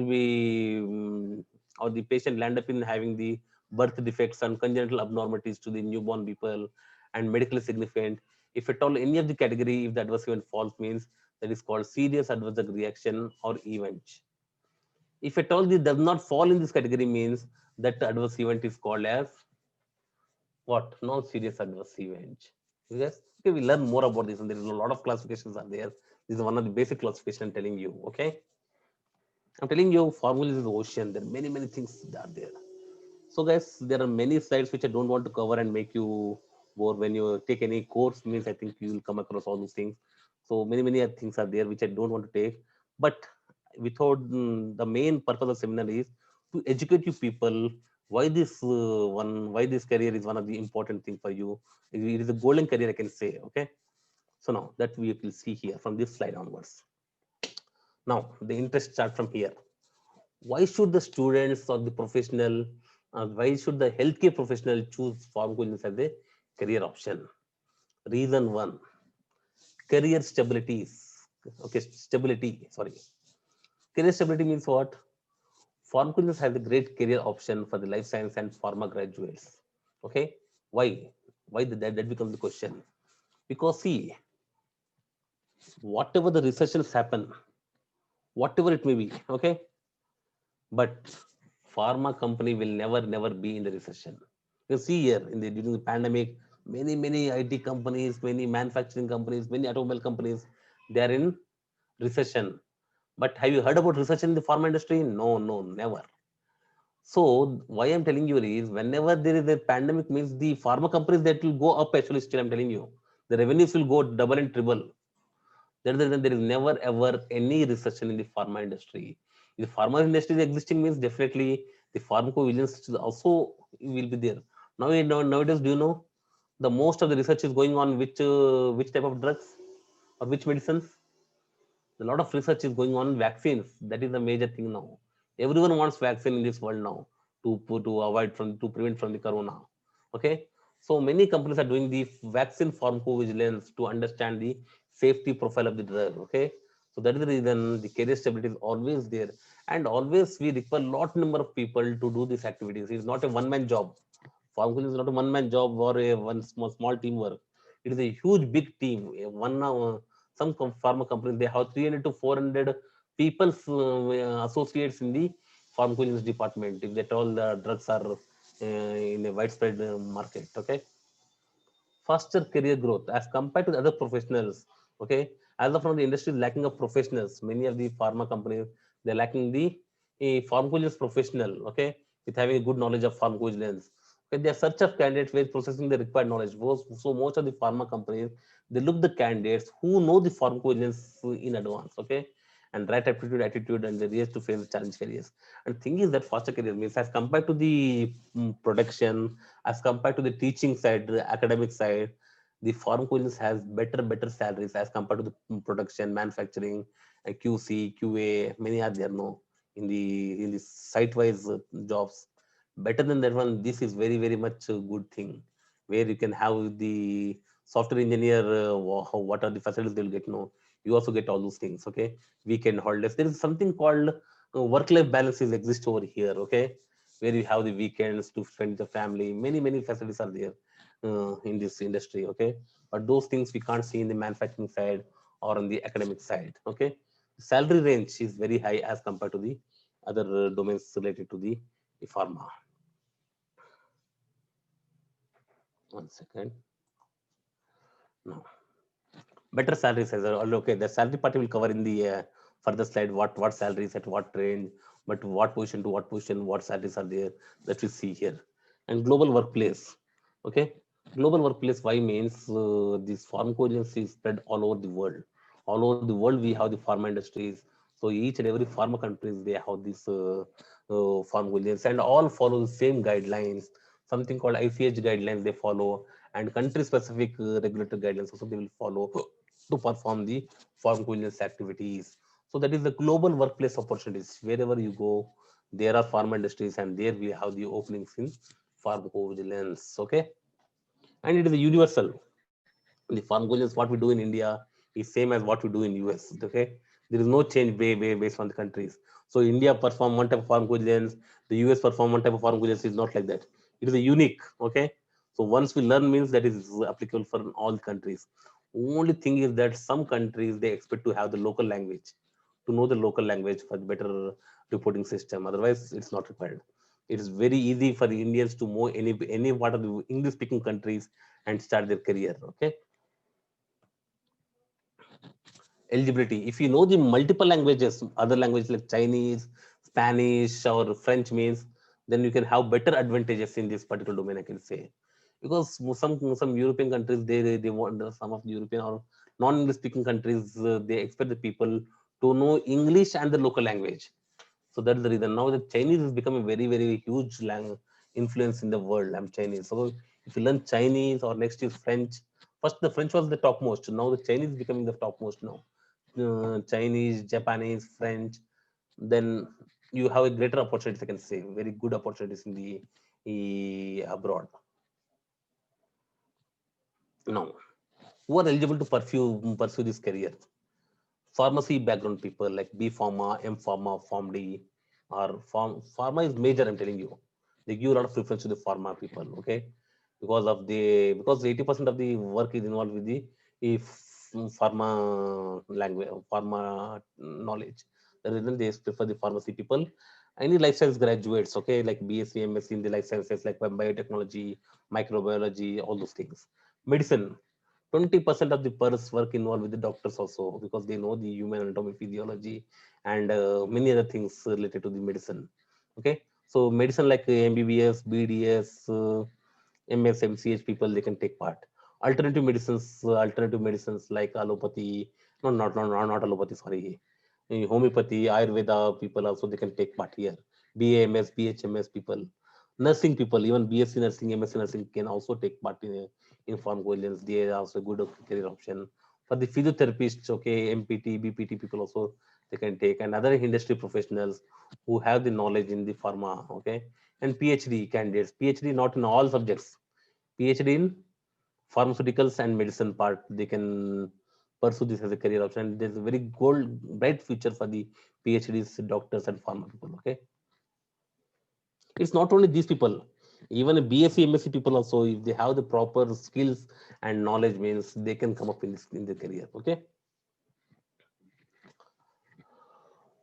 or the patient land up in having the birth defects and congenital abnormalities to the newborn people and medically significant, if at all any of the category, if the adverse event falls, means that is called serious adverse reaction or event. If at all this does not fall in this category, means that the adverse event is called as what? Non-serious adverse event. Yes. Okay, we learn more about this, and there is a lot of classifications are there. This is one of the basic classification I'm telling you. Okay, I'm telling you, formulas is ocean. There are many many things that are there. So guys, there are many slides which I don't want to cover and make you bore. When you take any course, means I think you will come across all those things. So many things are there which I don't want to take. But without the main purpose of seminar is to educate you people why why this career is one of the important thing for you. It is a golden career, I can say. Okay. So now that we will see here from this slide onwards. Now the interest start from here. Why should the students or the professional, why should the healthcare professional choose pharmacovigilance as a career option? Reason one: career stability. Okay, stability. Sorry, career stability means what? Pharmacovigilance has a great career option for the life science and pharma graduates. Okay, why? Why that becomes the question? Because see, whatever the researches happen, whatever it may be, okay, but pharma company will never be in the recession. You see here in the during the pandemic, many IT companies, many manufacturing companies, many automobile companies, they are in recession. But have you heard about recession in the pharma industry? No, never. So why I'm telling you is, whenever there is a pandemic, means the pharma companies that will go up. Actually, still I'm telling you, the revenues will go double and triple. That is the reason there is never ever any recession in the pharma industry. If the pharma industry is existing, means definitely the pharmacovigilance also will be there. Now, nowadays, do you know the most of the research is going on which type of drugs or which medicines? A lot of research is going on vaccines. That is the major thing now. Everyone wants vaccine in this world now to avoid from to prevent from the corona. Okay, so many companies are doing the vaccine pharmacovigilance to understand the safety profile of the drug. Okay, so that is the reason the career stability is always there, and always we require lot number of people to do these activities. It's not a one man job. Pharmacovigilance is not a one man job or a one small teamwork. It is a huge big team. Some pharma companies, they have 300 to 400 people associates in the pharmacovigilance department, if that all the drugs are in a widespread market. Okay, faster career growth as compared to the other professionals. Okay, as of now the industry is lacking of professionals. Many of the pharma companies, they're lacking the pharmacovigilance professional. Okay, with having a good knowledge of pharmacovigilance. Okay, they are search of candidates with possessing the required knowledge. So most of the pharma companies, they look the candidates who know the pharmacovigilance in advance. Okay, and right aptitude, attitude, and the race to face the challenge careers. And thing is that faster career means, as compared to the production, as compared to the teaching side, the academic side, the pharmacovigilance has better salaries as compared to the production, manufacturing, QC, QA. Many are there no in the site-wise jobs. Better than that one, this is very much a good thing, where you can have the software engineer. What are the facilities they'll get? No, you also get all those things. Okay, weekend holidays. There is something called work-life balance is exist over here. Okay, where you have the weekends to spend with the family. Many facilities are there. in this industry. Okay, but those things we can't see in the manufacturing side or on the academic side. Okay, salary range is very high as compared to the other domains related to the pharma. One second. No. Better salaries as well. Okay, the salary part will cover in the further slide. What salaries at what range, but what position to what position, what salaries are there, that we see here. And global workplace. Okay, global workplace. Why means this pharmacovigilance is spread all over the world. All over the world, we have the pharma industries. So each and every pharma countries they have this pharmacovigilance, and all follow the same guidelines. Something called ICH guidelines they follow, and country specific regulatory guidelines also they will follow to perform the pharmacovigilance activities. So that is the global workplace opportunities. Wherever you go, there are pharma industries, and there we have the openings in pharmacovigilance. Okay, and it is a universal. The pharmacovigilance what we do in India is same as what we do in US. Okay, there is no change based on the countries. So India perform one type of pharmacovigilance, the US perform one type of pharmacovigilance is not like that. It is a unique. Okay, so once we learn means that is applicable for all countries. Only thing is that some countries they expect to have the local language, to know the local language for better reporting system. Otherwise, it's not required. It is very easy for the Indians to move any part of the English speaking countries and start their career. Okay, eligibility. If you know the multiple languages, other languages like Chinese, Spanish, or French means, then you can have better advantages in this particular domain. I can say, because some European countries they want some of the European or non-English speaking countries they expect the people to know English and the local language. So that's the reason. Now the Chinese is becoming very huge influence in the world. I'm Chinese. So if you learn Chinese or next is French, first the French was the topmost. Now the Chinese is becoming the topmost now. Chinese, Japanese, French. Then you have a greater opportunities. I can say very good opportunities in the abroad. Now, who are eligible to pursue this career? Pharmacy background people like B Pharma, M Pharma, PharmD, or Pharma is major. I'm telling you, they give a lot of preference to the pharma people. Okay, because 80% of the work is involved with the if pharma language, pharma knowledge. The reason they prefer the pharmacy people. Any life science graduates, okay, like BSc, MSc in the life sciences, like biotechnology, microbiology, all those things. Medicine, 20% of the pers work involved with the doctors also because they know the human anatomy, physiology, and many other things related to the medicine. Okay, so medicine like MBBS, BDS, MS, MCH people they can take part. Alternative medicines like allopathy, no, not allopathy, sorry, homeopathy, Ayurveda people also they can take part here. BAMS, BHMS people, nursing people, even BSc nursing, MSc nursing can also take part in pharmacovigilance. They are also a good career option. For the physiotherapists, okay, MPT, BPT people also they can take, and other industry professionals who have the knowledge in the pharma, okay, and PhD candidates. PhD not in all subjects. PhD in pharmaceuticals and medicine part, they can pursue this as a career option. There's a very bright future for the PhDs, doctors, and pharma people. Okay, it's not only these people, even a BSc, MSc people also, if they have the proper skills and knowledge, means they can come up in their career. Okay,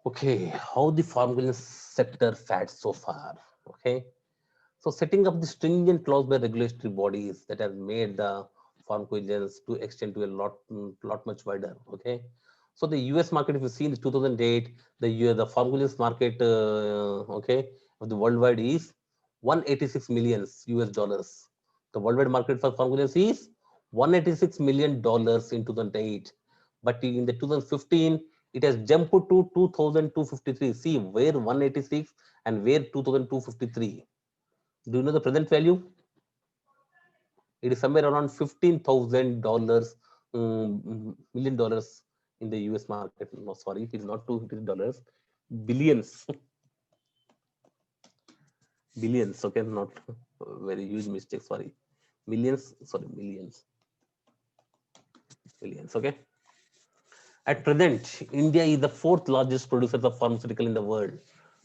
okay, how the pharmaceutical sector fared so far. Okay, so setting up the stringent laws by regulatory bodies that has made the pharmacovigilance to extend to a lot much wider. Okay, so the US market, if you see in 2008, the pharmacovigilance market, okay, of the worldwide is 186 millions US dollars. The worldwide market for pharmacovigilance is 186 million dollars in 2008, but in the 2015 it has jumped to 2253. See where 186 and where 2253. Do you know the present value? It is somewhere around $15,000 million dollars in the US market. No, sorry, it is not $250. Billions, billions. Okay, not very huge mistake. Sorry, millions. Sorry, millions, billions. Okay. At present, India is the fourth largest producer of pharmaceutical in the world.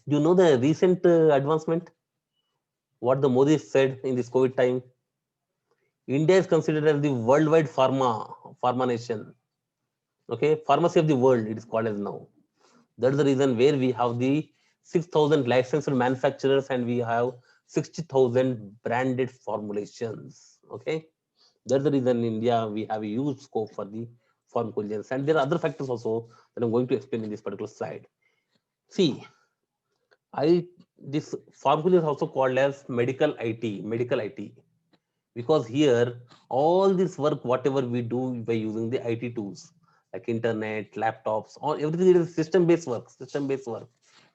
Do you know the recent advancement? What the Modi said in this COVID time? India is considered as the worldwide pharma nation. Okay, pharmacy of the world it is called as now. That's the reason where we have the 6,000 licensed manufacturers and we have 60,000 branded formulations. Okay, that's the reason in India we have a huge scope for the pharmacovigilance, and there are other factors also that I'm going to explain in this particular slide. See, I this pharmacovigilance is also called as medical IT, because here all this work whatever we do by using the IT tools like internet, laptops, or everything is system based work.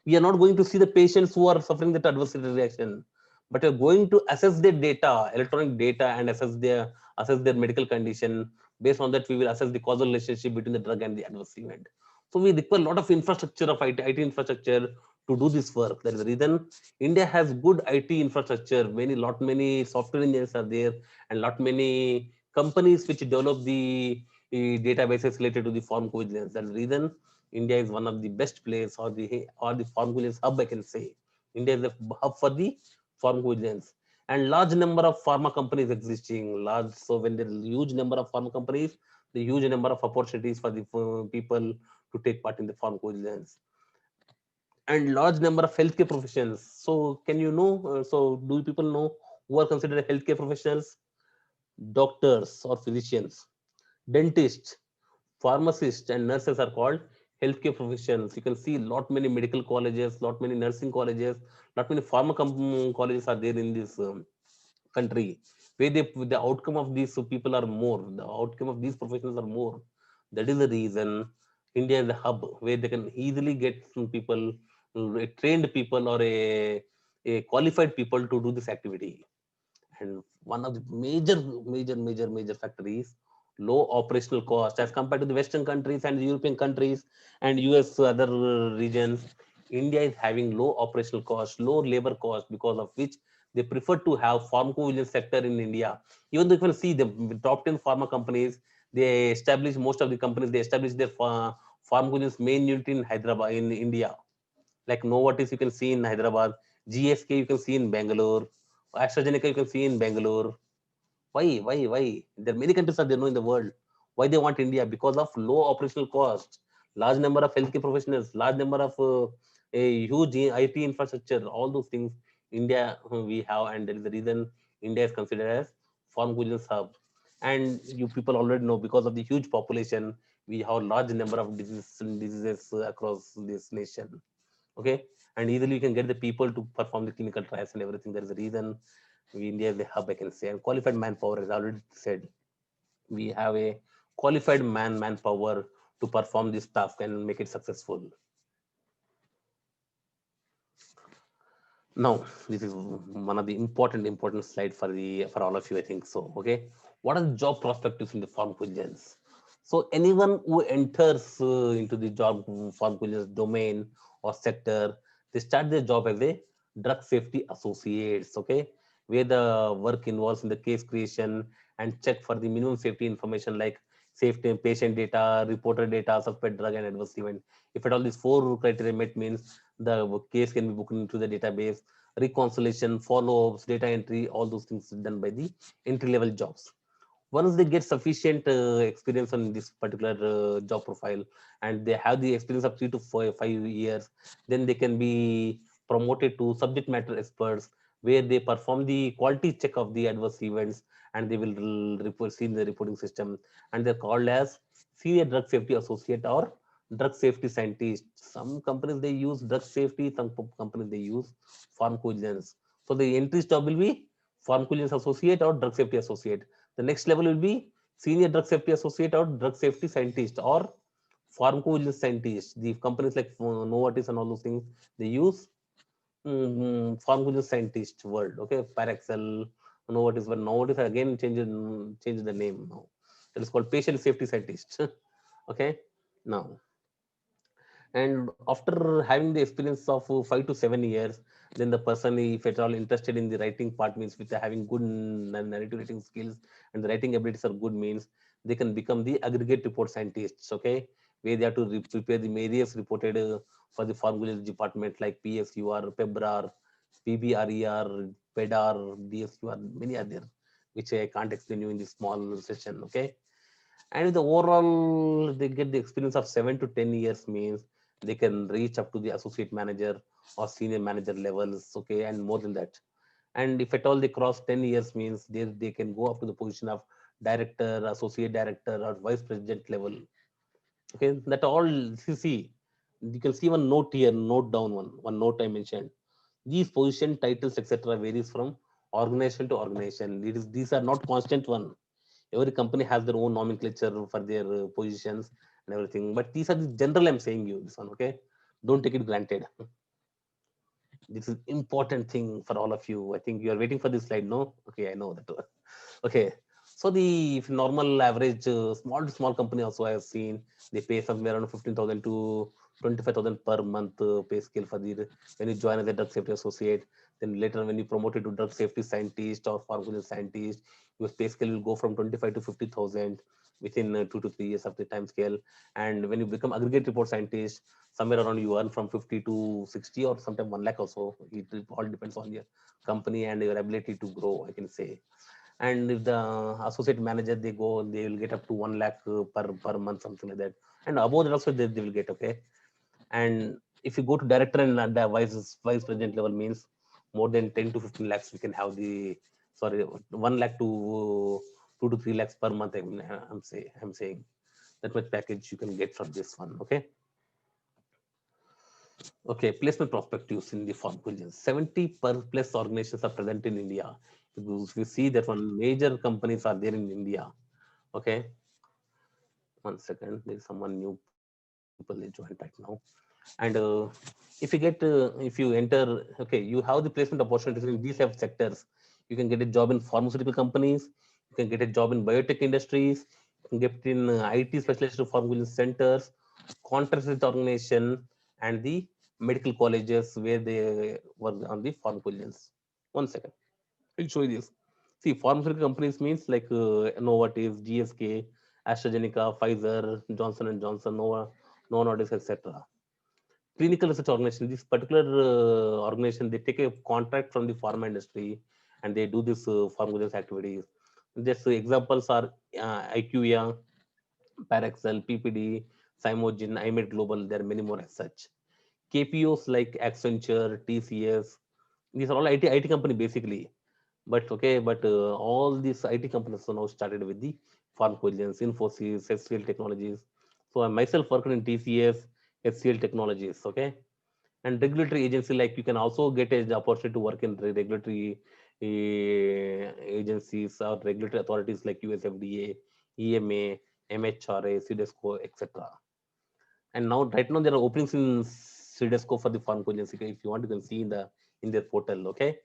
We are not going to see the patients who are suffering that adverse reaction, but you're going to assess their data, electronic data, and assess their medical condition. Based on that we will assess the causal relationship between the drug and the adverse event. So we require a lot of infrastructure of IT infrastructure to do this work. That is the reason India has good IT infrastructure. Many software engineers are there, and lot many companies which develop the databases related to the pharmacovigilance. That's the reason India is one of the best place, or the pharmacovigilance hub, I can say. India is the hub for the pharmacovigilance, and large number of pharma companies existing. Large, so when there is huge number of pharma companies, the huge number of opportunities for the people to take part in the pharmacovigilance, and large number of healthcare professions. So can you know? So do people know who are considered healthcare professionals? Doctors or physicians, dentists, pharmacists, and nurses are called healthcare professions. You can see lot many medical colleges, lot many nursing colleges, lot many colleges are there in this country, where the outcome of these people are more. The outcome of these professionals are more. That is the reason India is a hub where they can easily get some people, trained people, or a qualified people to do this activity. And one of the major factor is low operational cost as compared to the Western countries and the European countries and US other regions. India is having low operational cost, low labor cost, because of which they prefer to have pharmacovigilance sector in India. Even though you can see the top 10 pharma companies, they establish most of the companies, they establish their pharmacovigilance main unit in Hyderabad in India. Like Novartis, you can see in Hyderabad, GSK, you can see in Bangalore, AstraZeneca, you can see in Bangalore. Why? There are many countries are there know in the world. Why they want India? Because of low operational cost, large number of healthcare professionals, large number of a huge IT infrastructure, all those things. India we have, and that is the reason India is considered as pharmacovigilance hub. And you people already know, because of the huge population, we have large number of diseases across this nation. Okay, and easily you can get the people to perform the clinical trials and everything. There is a reason India is the hub, I can say. And qualified manpower, as I already said, we have a qualified manpower to perform this task and make it successful. Now, this is one of the important slide for all of you, I think so. Okay, what are the job perspectives in the pharmacovigilance? So anyone who enters into the job pharmacovigilance domain or sector, they start their job as a drug safety associates. Okay, where the work involves in the case creation and check for the minimum safety information like safety patient data, reporter data, suspect drug, and adverse event. If at all these four criteria met, means the case can be booked into the database. Reconciliation, follow-ups, data entry, all those things done by the entry-level jobs. Once they get sufficient experience on this particular job profile, and they have the experience of 3 to 5 years, then they can be promoted to subject matter experts, where they perform the quality check of the adverse events, and they will report see in the reporting system, and they're called as senior drug safety associate or drug safety scientist. Some companies they use drug safety, some companies they use pharmacovigilance. So the entry job will be pharmacovigilance associate or drug safety associate. The next level will be senior drug safety associate or drug safety scientist or pharmacovigilance scientist. The companies like Novartis and all those things, they use pharmacovigilance scientist word. Okay, Paraxel, Novartis, but Novartis again change the name now. That is called patient safety scientist. Okay, now, and after having the experience of 5 to 7 years, then the person, if at all interested in the writing part, means with having good narrative writing skills and the writing abilities are good, means they can become the aggregate report scientists. Okay, where they have to prepare the various reported for the pharmacology department like PSUR, PEBRAR, PBRER, PEDAR, DSUR, many are there. which I can't explain you in this small session. Okay. And the overall, they get the experience of 7 to 10 years means they can reach up to the associate manager or senior manager levels. Okay. And more than that. And if at all they cross 10 years means they can go up to the position of director, associate director, or vice president level. Okay, that all you can see one note here, note down one note I mentioned. These position titles etc varies from organization to organization. These are not constant one. Every company has their own nomenclature for their positions and everything. But these are the general I'm saying you this one. Okay, don't take it granted. This is important thing for all of you. I think you are waiting for this slide. No, okay, I know that. Okay, so the normal average small to small company also I have seen they pay somewhere around 15,000 to 25,000 per month pay scale for the when you join as a drug safety associate. Then later when you promoted to drug safety scientist or pharmaceutical scientist, your pay scale will go from 25 to 50,000 within 2 to 3 years of the time scale. And when you become aggregate report scientist, somewhere around you earn from 50 to 60 or sometimes 1 lakh also. It all depends on your company and your ability to grow, I can say. And if the associate manager they will get up to 1 lakh per month, something like that. And above that also they will get. Okay. And if you go to director and the vice president level means more than 10 to 15 lakhs we can have the, sorry, 1 lakh to 2 to 3 lakhs per month. I'm saying that much package you can get from this one. Okay. Okay, placement perspectives in the formulations. 70 per plus organizations are present in India. Because we see that one major companies are there in India. Okay, 1 second. There is someone new people they joined right now. And if you enter, okay, you have the placement opportunities in these have sectors. You can get a job in pharmaceutical companies. You can get a job in biotech industries. You can get in IT specialist formulation centers, contract with organization, and the medical colleges where they work on the pharmacovigilance. 1 second. I'll show you this. See, pharmaceutical companies means like Novartis, GSK, AstraZeneca, Pfizer, Johnson and Johnson, Novo Nordisk, etc. Clinical research organization. This particular organization they take a contract from the pharma industry and they do this pharmacovigilance activities. Just examples are IQVIA, Paraxel, PPD, Cymogen, IMED Global. There are many more as such. KPOs like Accenture, TCS. These are all IT company basically. But okay, but all these IT companies are now started with the pharmacovigilance, Infosys, HCL Technologies. So I myself worked in TCS, HCL Technologies. Okay, and regulatory agency like you can also get an opportunity to work in regulatory agencies or regulatory authorities like USFDA, EMA, MHRA, CDSCO, etc. And now right now there are openings in CDSCO for the pharmacovigilance. If you want, you can see in their portal. Okay,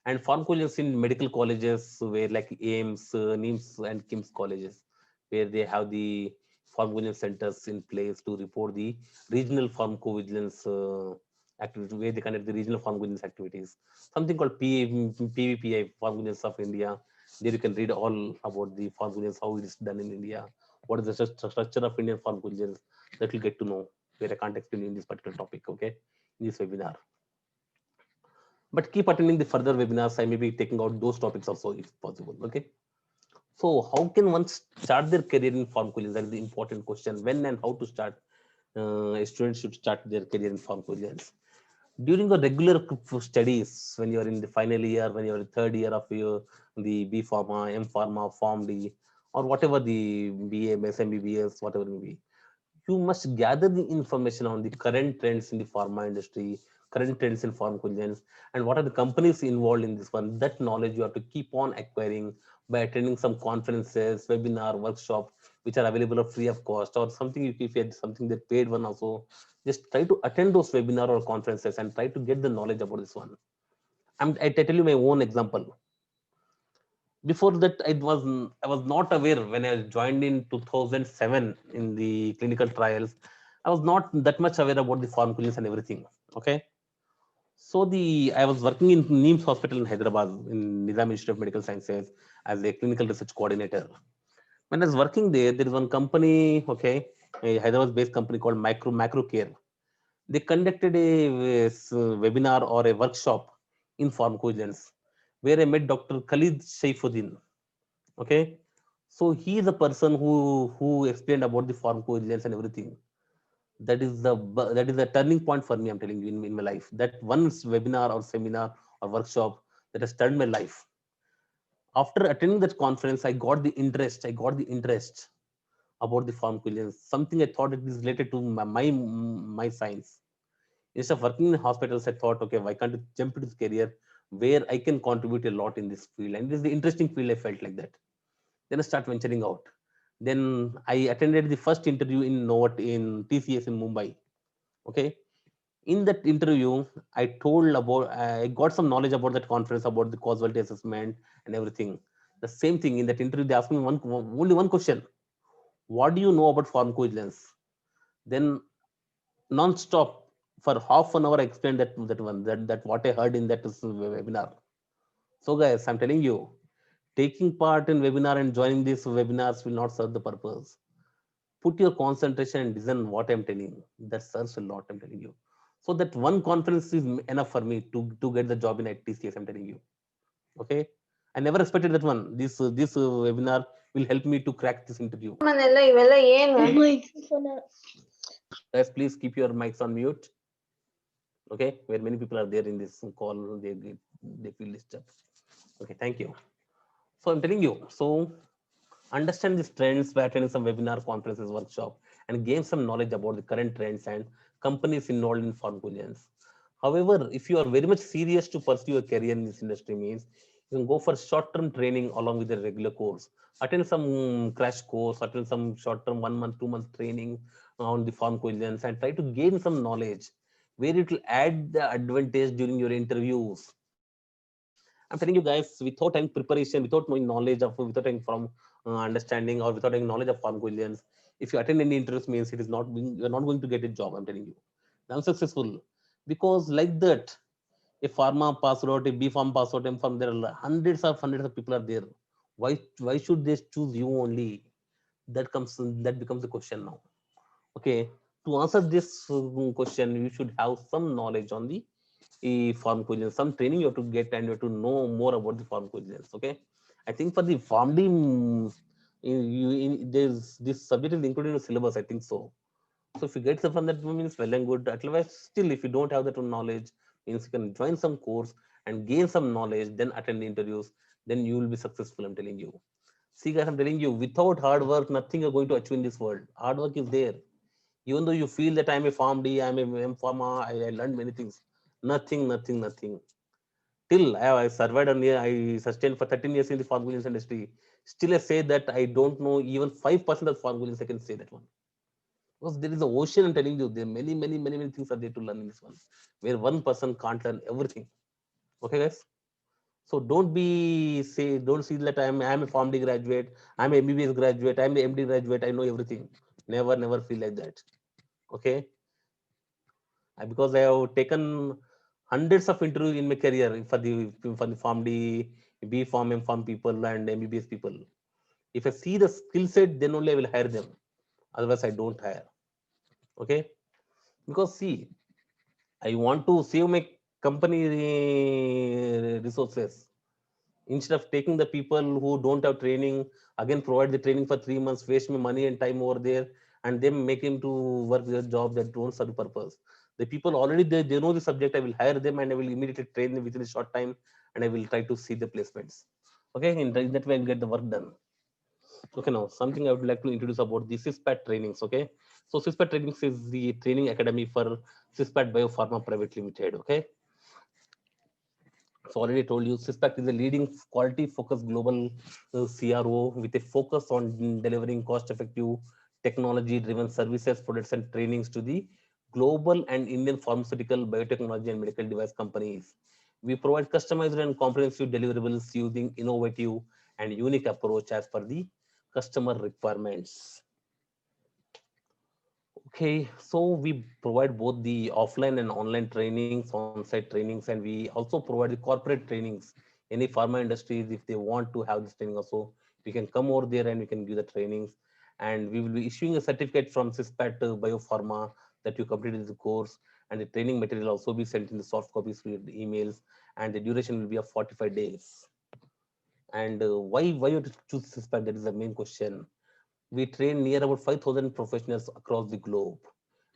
and pharmacologists in medical colleges where like AIMS, NIMS and KIMS colleges, where they have the pharmacovigilance centers in place to report the regional pharmacovigilance activities, where they conduct the regional pharmacovigilance activities. Something called PVPI, Pharmacovigilance of India. There you can read all about the pharmacovigilance, how it is done in India, what is the structure of Indian pharmacovigilance. That will get to know, where I can't explain in this particular topic, okay, in this webinar. But keep attending the further webinars. I may be taking out those topics also if possible. Okay. So how can one start their career in pharmacovigilance? That is the important question. When and how to start? A student should start their career in pharmacovigilance. During the regular studies, when you are in the final year, when you are in third year of your the B Pharma, M Pharma, Pharm D, or whatever the BMS, MBBS, whatever it may be, you must gather the information on the current trends in the pharma industry, current trends in pharmacovigilance, and what are the companies involved in this one. That knowledge you have to keep on acquiring by attending some conferences, webinar, workshops, which are available at free of cost, or something if you had something that paid one also. Just try to attend those webinar or conferences and try to get the knowledge about this one. I tell you my own example. Before that I was not aware when I joined in 2007 in the clinical trials. I was not that much aware about the pharmacovigilance and everything. Okay, so the I was working in NIMS hospital in Hyderabad in Nizam Institute of Medical Sciences as a clinical research coordinator. When I was working there is one company, okay, a Hyderabad based company called Macrocare. They conducted a webinar or a workshop in pharmacovigilance where I met Dr. Khalid Saifuddin. Okay, so he is the person who explained about the pharmacovigilance and everything. That is the turning point for me. I'm telling you, in my life, that one webinar or seminar or workshop that has turned my life. After attending that conference, I got the interest. I got the interest about the pharmacovigilance. Something I thought it is related to my science. Instead of working in hospitals, I thought, okay, why can't I jump into this career where I can contribute a lot in this field? And this is the interesting field. I felt like that. Then I start venturing out. Then I attended the first interview in TCS in Mumbai. Okay, in that interview, I got some knowledge about that conference, about the causality assessment and everything. The same thing in that interview, they asked me only one question: what do you know about pharmacovigilance? Then non-stop for half an hour, I explained that what I heard in that webinar. So guys, I'm telling you, taking part in webinar and joining these webinars will not serve the purpose. Put your concentration and listen what I'm telling. That serves a lot, I'm telling you. So that one conference is enough for me to get the job in TCS, I'm telling you. Okay. I never expected that one. This webinar will help me to crack this interview. ಮನೆಲ್ಲ ಇವೆಲ್ಲ ಏನು Guys, please keep your mics on mute. Okay, where many people are there in this call, they feel disturbed. Okay, thank you. So I'm telling you, so understand these trends by attending some webinar, conferences, workshop, and gain some knowledge about the current trends and companies involved in pharmacovigilance. However, if you are very much serious to pursue a career in this industry, means you can go for short-term training along with the regular course. Attend some crash course, attend some short-term 1 month, 2 month training on the pharmacovigilance, and try to gain some knowledge where it will add the advantage during your interviews. I'm telling you guys, without any preparation, without knowing knowledge of, without any from understanding or without any knowledge of pharmacovigilance, if you attend any interviews, means it is not being, you're not going to get a job. I'm telling you, unsuccessful, because like that, a pharma pass out, a B farm pass out, M farm, there are hundreds of people are there. Why should they choose you only? That becomes the question now. Okay, to answer this question, you should have some knowledge on the pharmacovigilance, some training you have to get, and you have to know more about the pharmacovigilance. Okay, I think for the PharmD, there's this subject is included in the syllabus. I think so. So if you get some from that, means well and good. Otherwise, still, if you don't have that knowledge, means you can join some course and gain some knowledge, then attend the interviews, then you will be successful. I'm telling you. See, guys, I'm telling you, without hard work, nothing you're going to achieve in this world. Hard work is there. Even though you feel that I'm a PharmD, I'm a pharma, I learned many things. Nothing. Till I survived and I sustained for 13 years in the pharmacovigilance industry. Still, I say that I don't know even 5% of pharmacovigilance. I can say that one. Because there is an ocean, I'm telling you, there are many things are there to learn in this one, where one person can't learn everything. Okay, guys? So don't see that I'm a PharmD graduate, I'm a MBBS graduate, I'm a MD graduate, I know everything. Never feel like that. Okay? Because I have taken hundreds of interviews in my career for the PharmD, B Farm, M Farm people and MBBS people. If I see the skill set, then only I will hire them. Otherwise, I don't hire. Okay? Because see, I want to save my company resources. Instead of taking the people who don't have training, again provide the training for 3 months, waste my money and time over there, and then make him to work their job that don't serve the purpose. The people already they know the subject. I will hire them and I will immediately train them within a short time, and I will try to see the placements. Okay, in that way I'll get the work done. Okay, now something I would like to introduce about the CISPAT trainings. Okay, so CISPAT trainings is the training academy for CISPAT Biopharma Private Limited. Okay, so already told you, CISPAT is a leading quality-focused global CRO with a focus on delivering cost-effective, technology-driven services, products, and trainings to the global and Indian pharmaceutical, biotechnology, and medical device companies. We provide customized and comprehensive deliverables using innovative and unique approach as per the customer requirements. Okay, so we provide both the offline and online trainings, on-site trainings, and we also provide the corporate trainings. Any pharma industries, if they want to have this training also, we can come over there and we can give the trainings. And we will be issuing a certificate from CISPAT Biopharma that you completed the course, and the training material also be sent in the soft copies to your emails, and the duration will be of 45 days. And why you choose this path? That is the main question. We train near about 5,000 professionals across the globe.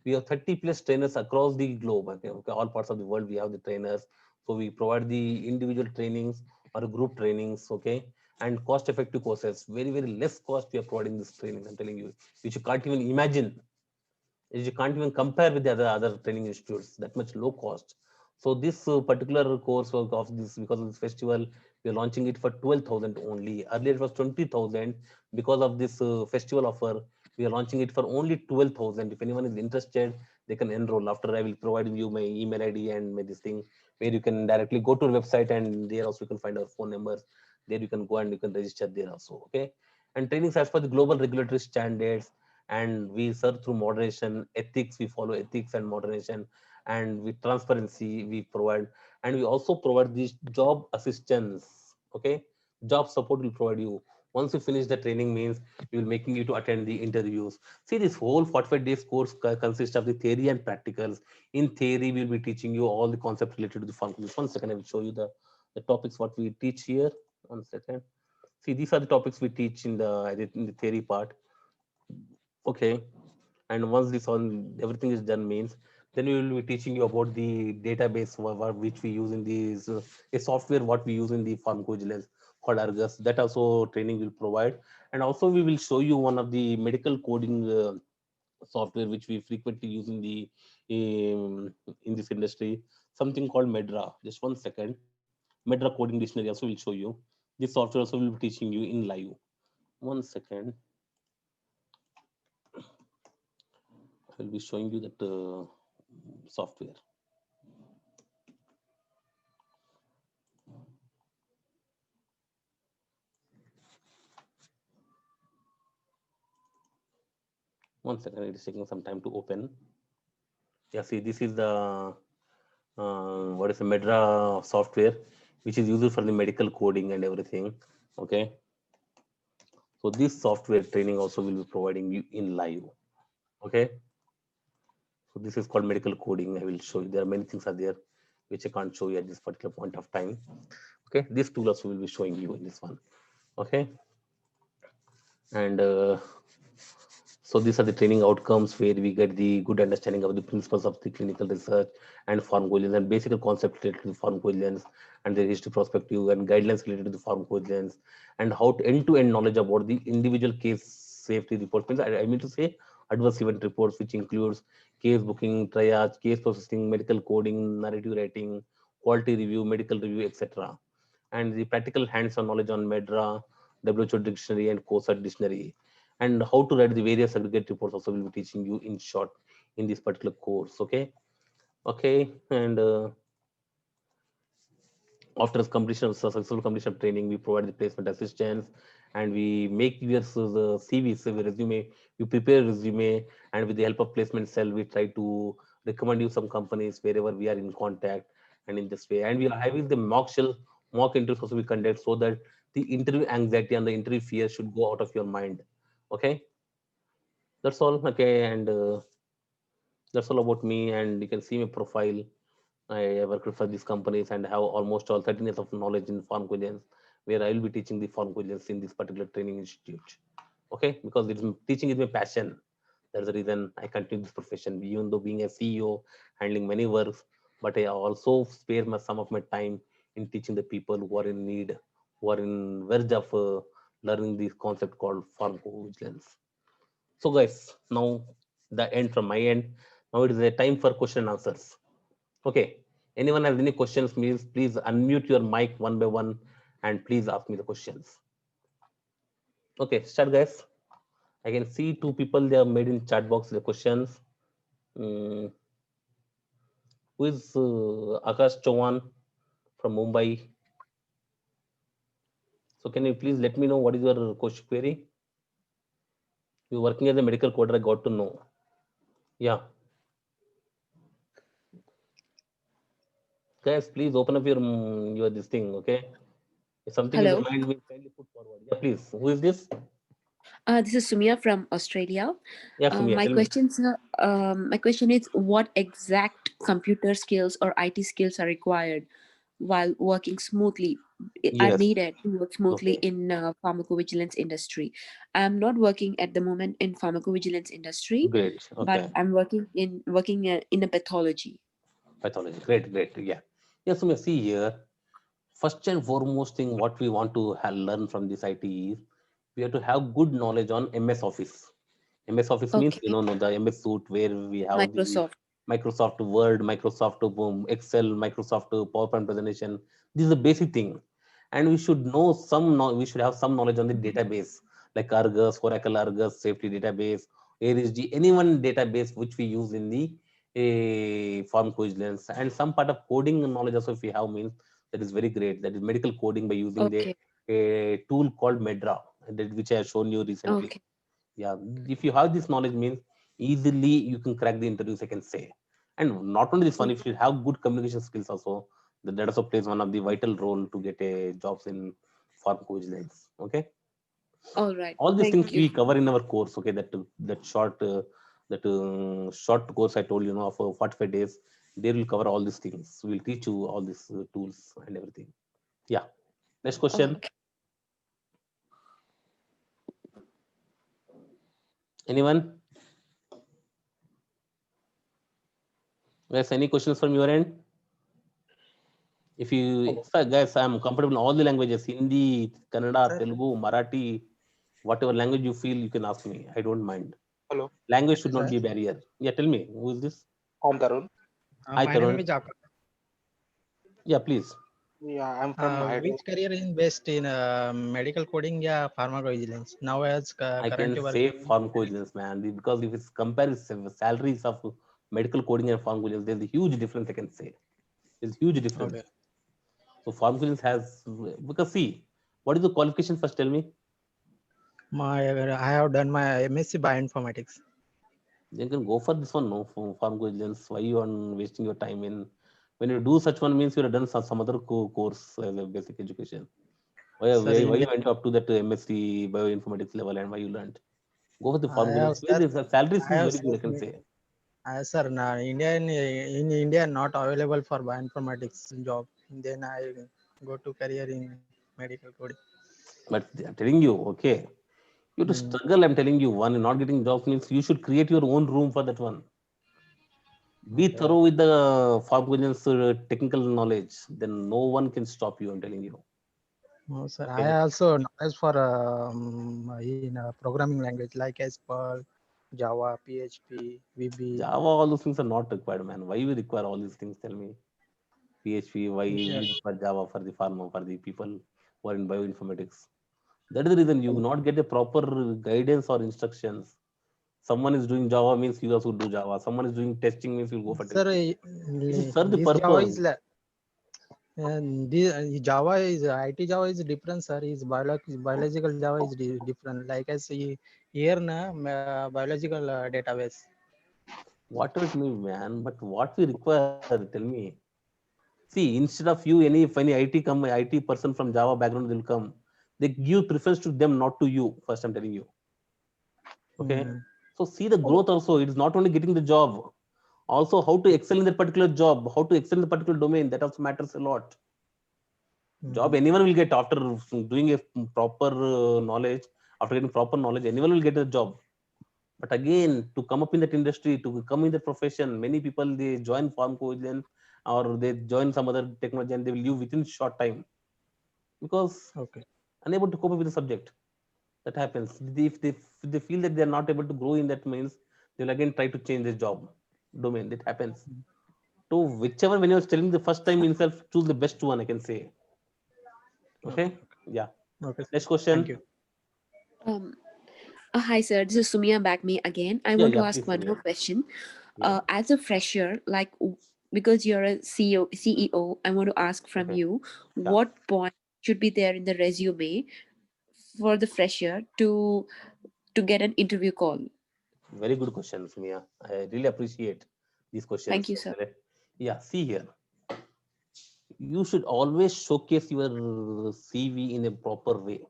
We have 30 plus trainers across the globe. Okay, okay, all parts of the world we have the trainers. So we provide the individual trainings or group trainings, okay, and cost-effective courses. Very, very less cost we are providing this training. I'm telling you, which you can't even imagine, you can't even compare with the other training institutes, that much low cost. So this particular course of this, because of this festival, we are launching it for 12,000 only. Earlier it was 20,000. Because of this festival offer, we are launching it for only 12,000. If anyone is interested, they can enroll. After, I will provide you my email ID and my this thing, where you can directly go to our website, and there also you can find our phone numbers. There you can go and you can register there also. Okay. And trainings as per the global regulatory standards, and we serve through moderation ethics. We follow ethics and moderation, and with transparency we provide. And we also provide this job assistance. Okay, job support will provide you. Once you finish the training means, we will making you to attend the interviews. See, this whole 45 days course consists of the theory and practicals. In theory, we will be teaching you all the concepts related to the functions. 1 second, I will show you the topics what we teach here. 1 second. See, these are the topics we teach in the theory part. Okay. And once this all everything is done means, then we will be teaching you about the database which we use in these a software what we use in the pharmacovigilance called Argus. That also training will provide. And also we will show you one of the medical coding software which we frequently use in this industry, something called Medra. Just 1 second. Medra coding dictionary also will show you. This software also will be teaching you in live. 1 second. I will be showing you that software. One second, it is taking some time to open. Yeah, see, this is the what is the Medra software, which is used for the medical coding and everything. Okay, so this software training also will be providing you in live. Okay, so this is called medical coding. I will show you. There are many things are there which I can't show you at this particular point of time. Okay, this tool also will be showing you in this one. Okay, and so these are the training outcomes where we get the good understanding of the principles of the clinical research and pharmacovigilance, and basic concepts related to pharmacovigilance, and the history perspective and guidelines related to the pharmacovigilance, and how to end-to-end knowledge about the individual case safety reports. Means I mean to say adverse event reports, which includes case booking, triage, case processing, medical coding, narrative writing, quality review, medical review, etc. And the practical hands-on knowledge on Medra, WHO dictionary, and COSAT dictionary, and how to write the various aggregate reports also will be teaching you in short in this particular course. Okay. Okay. And after completion of successful completion of training, we provide the placement assistance, and we make your CVs, so resume. You prepare a resume, and with the help of placement cell, we try to recommend you some companies wherever we are in contact, and in this way. And we are having the mock interviews also we conduct, so that the interview anxiety and the interview fear should go out of your mind. Okay, that's all. Okay, and that's all about me. And you can see my profile. I worked for these companies and have almost all 13 years of knowledge in pharmacovigilance, where I will be teaching the pharmacovigilance in this particular training institute. Okay, because teaching is my passion. That's the reason I continue this profession, even though being a CEO, handling many works, but I also spare some of my time in teaching the people who are in need, who are in verge of learning this concept called pharmacovigilance. So, guys, now the end from my end. Now it is a time for question and answers. Okay. Anyone has any questions, please unmute your mic one by one and please ask me the questions. Okay, start, guys. I can see two people they have made in chat box the questions. Mm, who is Akash Chauhan from Mumbai? So can you please let me know what is your question query? You're working as a medical coder, I got to know. Yeah. Guys, please open up your this thing, okay? If something in your Hello, mind, will kindly put forward. Yeah, please. Who is this? this is Sumia from Australia. Yeah, Sumia, tell me. My question is, what exact computer skills or IT skills are required while working smoothly. I'm Yes. needed to work smoothly Okay. in pharmacovigilance industry. I'm not working at the moment in pharmacovigilance industry, Great. but Okay. I'm working in a pathology. Pathology. Great. Great. Yeah. Yes. So see here. First and foremost thing, what we want to learn from this IT is we have to have good knowledge on MS Office. MS Office means Okay. know the MS suite where we have the Microsoft. Microsoft Word, Microsoft Excel, Microsoft PowerPoint presentation. This is the basic thing, and we should know we should have some knowledge on the database like Argus, Oracle Argus, Safety Database, ARISD, any one database which we use in the pharmacovigilance, and some part of coding knowledge also if we have means that is very great. That is medical coding by using the Okay. a tool called Medra, which I have shown you recently. Okay. Yeah, if you have this knowledge means easily you can crack the interviews, I can say. And not only this one, if you have good communication skills also, that also plays one of the vital role to get a jobs in pharmacovigilance. Okay, All right. all these things Thank you. we cover in our course. Okay, that short short course I told you know for 45 days, they will cover all these things. We'll teach you all these tools and everything. Yeah. Next question. Okay. Anyone? Guys, any questions from your end? If you, Hello. sir, guys, I'm comfortable in all the languages: Hindi, Kannada, Sir, Telugu, Marathi, whatever language you feel, you can ask me. I don't mind. hello. Language should not Sir, be a barrier. Yeah, tell me, who is this? I'm Tarun. Hi, My name Tarun. is Jacob. Yeah, please. Yeah, I'm from Which Hyderabad. career is best in medical coding or pharmacovigilance? Now, as I can currently say working. pharmacovigilance, man, because if it's comparison salaries of medical coding and pharmacovigilance, there's a huge difference. I can say there's huge difference. Okay. So pharmacovigilance has because see, what is the qualification first? Tell me. I have done my MSc Bioinformatics. You can go for this one, no, for pharmacovigilance. Why you are wasting your time in when you do such one means you have done some other course as a basic education. Sir, Why India, you went up to that MSc bioinformatics level and why you learned? Go for the I have pharmacovigilance. Where sir, the salary I is have very good, I can say. sir, in India not available for bioinformatics job. Then I go to career in medical coding. But I'm telling you, okay, you have to Hmm. struggle. I'm telling you, one not getting jobs means you should create your own room for that one. Be Okay. thorough with the pharmacovigilance technical knowledge. Then no one can stop you. I'm telling you. No, sir. I Okay. also knowledge for in programming language like as Perl, Java, PHP, VB. Java, all those things are not required, man. Why we require all these things? Tell me. PHP, why Yeah. we require Java for the pharma, for the people who are in bioinformatics. That is the reason you not get a proper guidance or instructions. Someone is doing Java means you also do Java. Someone is doing testing means you go for Sir, testing. This is serve the this Java purpose. is this Java is IT Java is different, sir. Is biological Java is different. Like as here na biological database. Whatever it may be, man, but what we require, tell me. See, instead of you, if any IT person from Java background will come, they give preference to them, not to you. First, I'm telling you. Okay. Hmm. So see the growth also. It is not only getting the job, also how to excel in that particular job, how to excel in the particular domain. That also matters a lot. Job Hmm. anyone will get after doing a proper knowledge. After getting proper knowledge, anyone will get a job. But again, to come up in that industry, to come in that profession, many people they join pharmacovigilance or they join some other technology and they will leave within short time because Okay. unable to cope up with the subject. That happens. If they feel that they are not able to grow in that means, they'll again try to change their job domain. That happens. So whichever when you're telling the first time itself, choose the best one. I can say. Okay. Okay. Yeah. Okay, sir. Next Thank you. question. Um, Hi, sir. This is Sumia back me again. I Yeah. want to Yeah. ask Please, one more Samir. question. Yeah. As a fresher, because you're a CEO, I want to ask from Okay. you Yeah. what point should be there in the resume for the fresher to get an interview call. Very good questions, Mia. I really appreciate these Thank questions. you, sir. Okay. Yeah, see here. You should always showcase your CV in a proper way.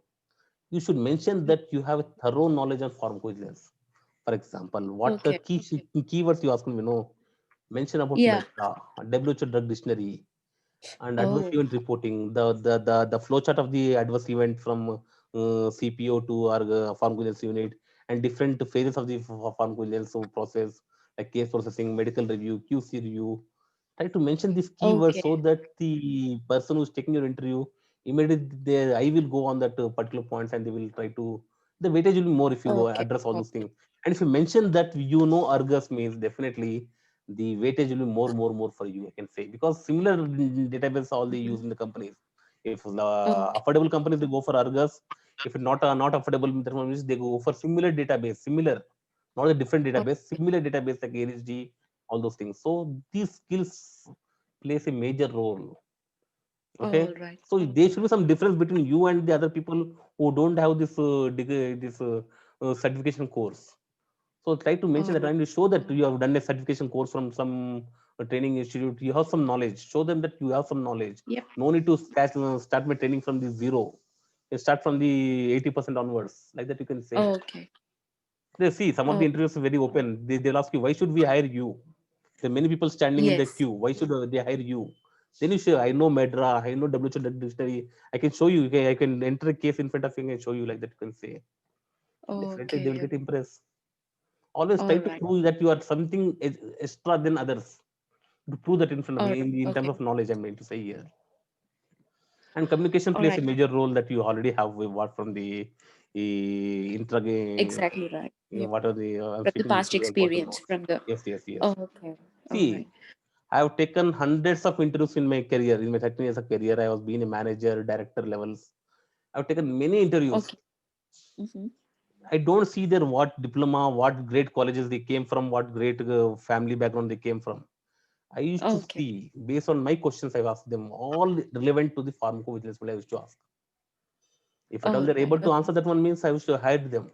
You should mention that you have a thorough knowledge of pharmacovigilance. For example, what Okay. keywords you ask me, mention about Yeah. Medra, WHO drug dictionary, and adverse Oh, event reporting. The flowchart of the adverse event from CPO to our pharmacovigilance unit, and different phases of the pharmacovigilance process, like case processing, medical review, QC review. Try to mention these keywords okay. so that the person who's taking your interview immediately their eye will go on that particular points, and they will try to, the weightage will be more if you Okay. address all those Okay. things. And if you mention that Argus means, definitely the weightage will be more for you, I can say, because similar database all they Mhm. use in the companies. If the Okay. affordable companies, they go for Argus. If it's not affordable, they go for similar database, similar, not a different database, Okay. similar database like ARSG, all those things. So these skills plays a major role. All Okay, right. so there should be some difference between you and the other people who don't have this certification course. So try to mention All that right. and show that you have done a certification course from some training institute. You have some knowledge. Show them that you have some knowledge. Yep. No need to start my training from the zero. You start from the 80% onwards. Like that you can say. Okay. They see some of the Oh, interviews are very open. They'll ask you, why should we hire you? There are many people standing in the yes. queue. Why should they hire you? Then you say, I know Medra, I know WHO dictionary. I can show you. I can enter a case in front of you and show you, like that you can say. Definitely they will Okay. get impressed. Always try All to right. prove that you are something extra than others. To prove that in front of All me right. in terms Okay. of knowledge, I'm going to say here. And communication All plays a right. major role that you already have with what from the intra Exactly right. Yep. what are the I'm From the speaking past literally I got to experience, know. from the. Yes, yes, yes. Oh, okay. All right. See, I have taken hundreds of interviews in my career. In my 13 years of career, I was being a manager, director levels. I've taken many interviews. Okay. Mm-hmm. I don't see their what diploma, what great colleges they came from, what great family background they came from. I used to Okay. see, based on my questions, I've asked them all relevant to the pharmacovigilance, what I used to ask. If at all All they're right. able to answer that one means I used to hire them.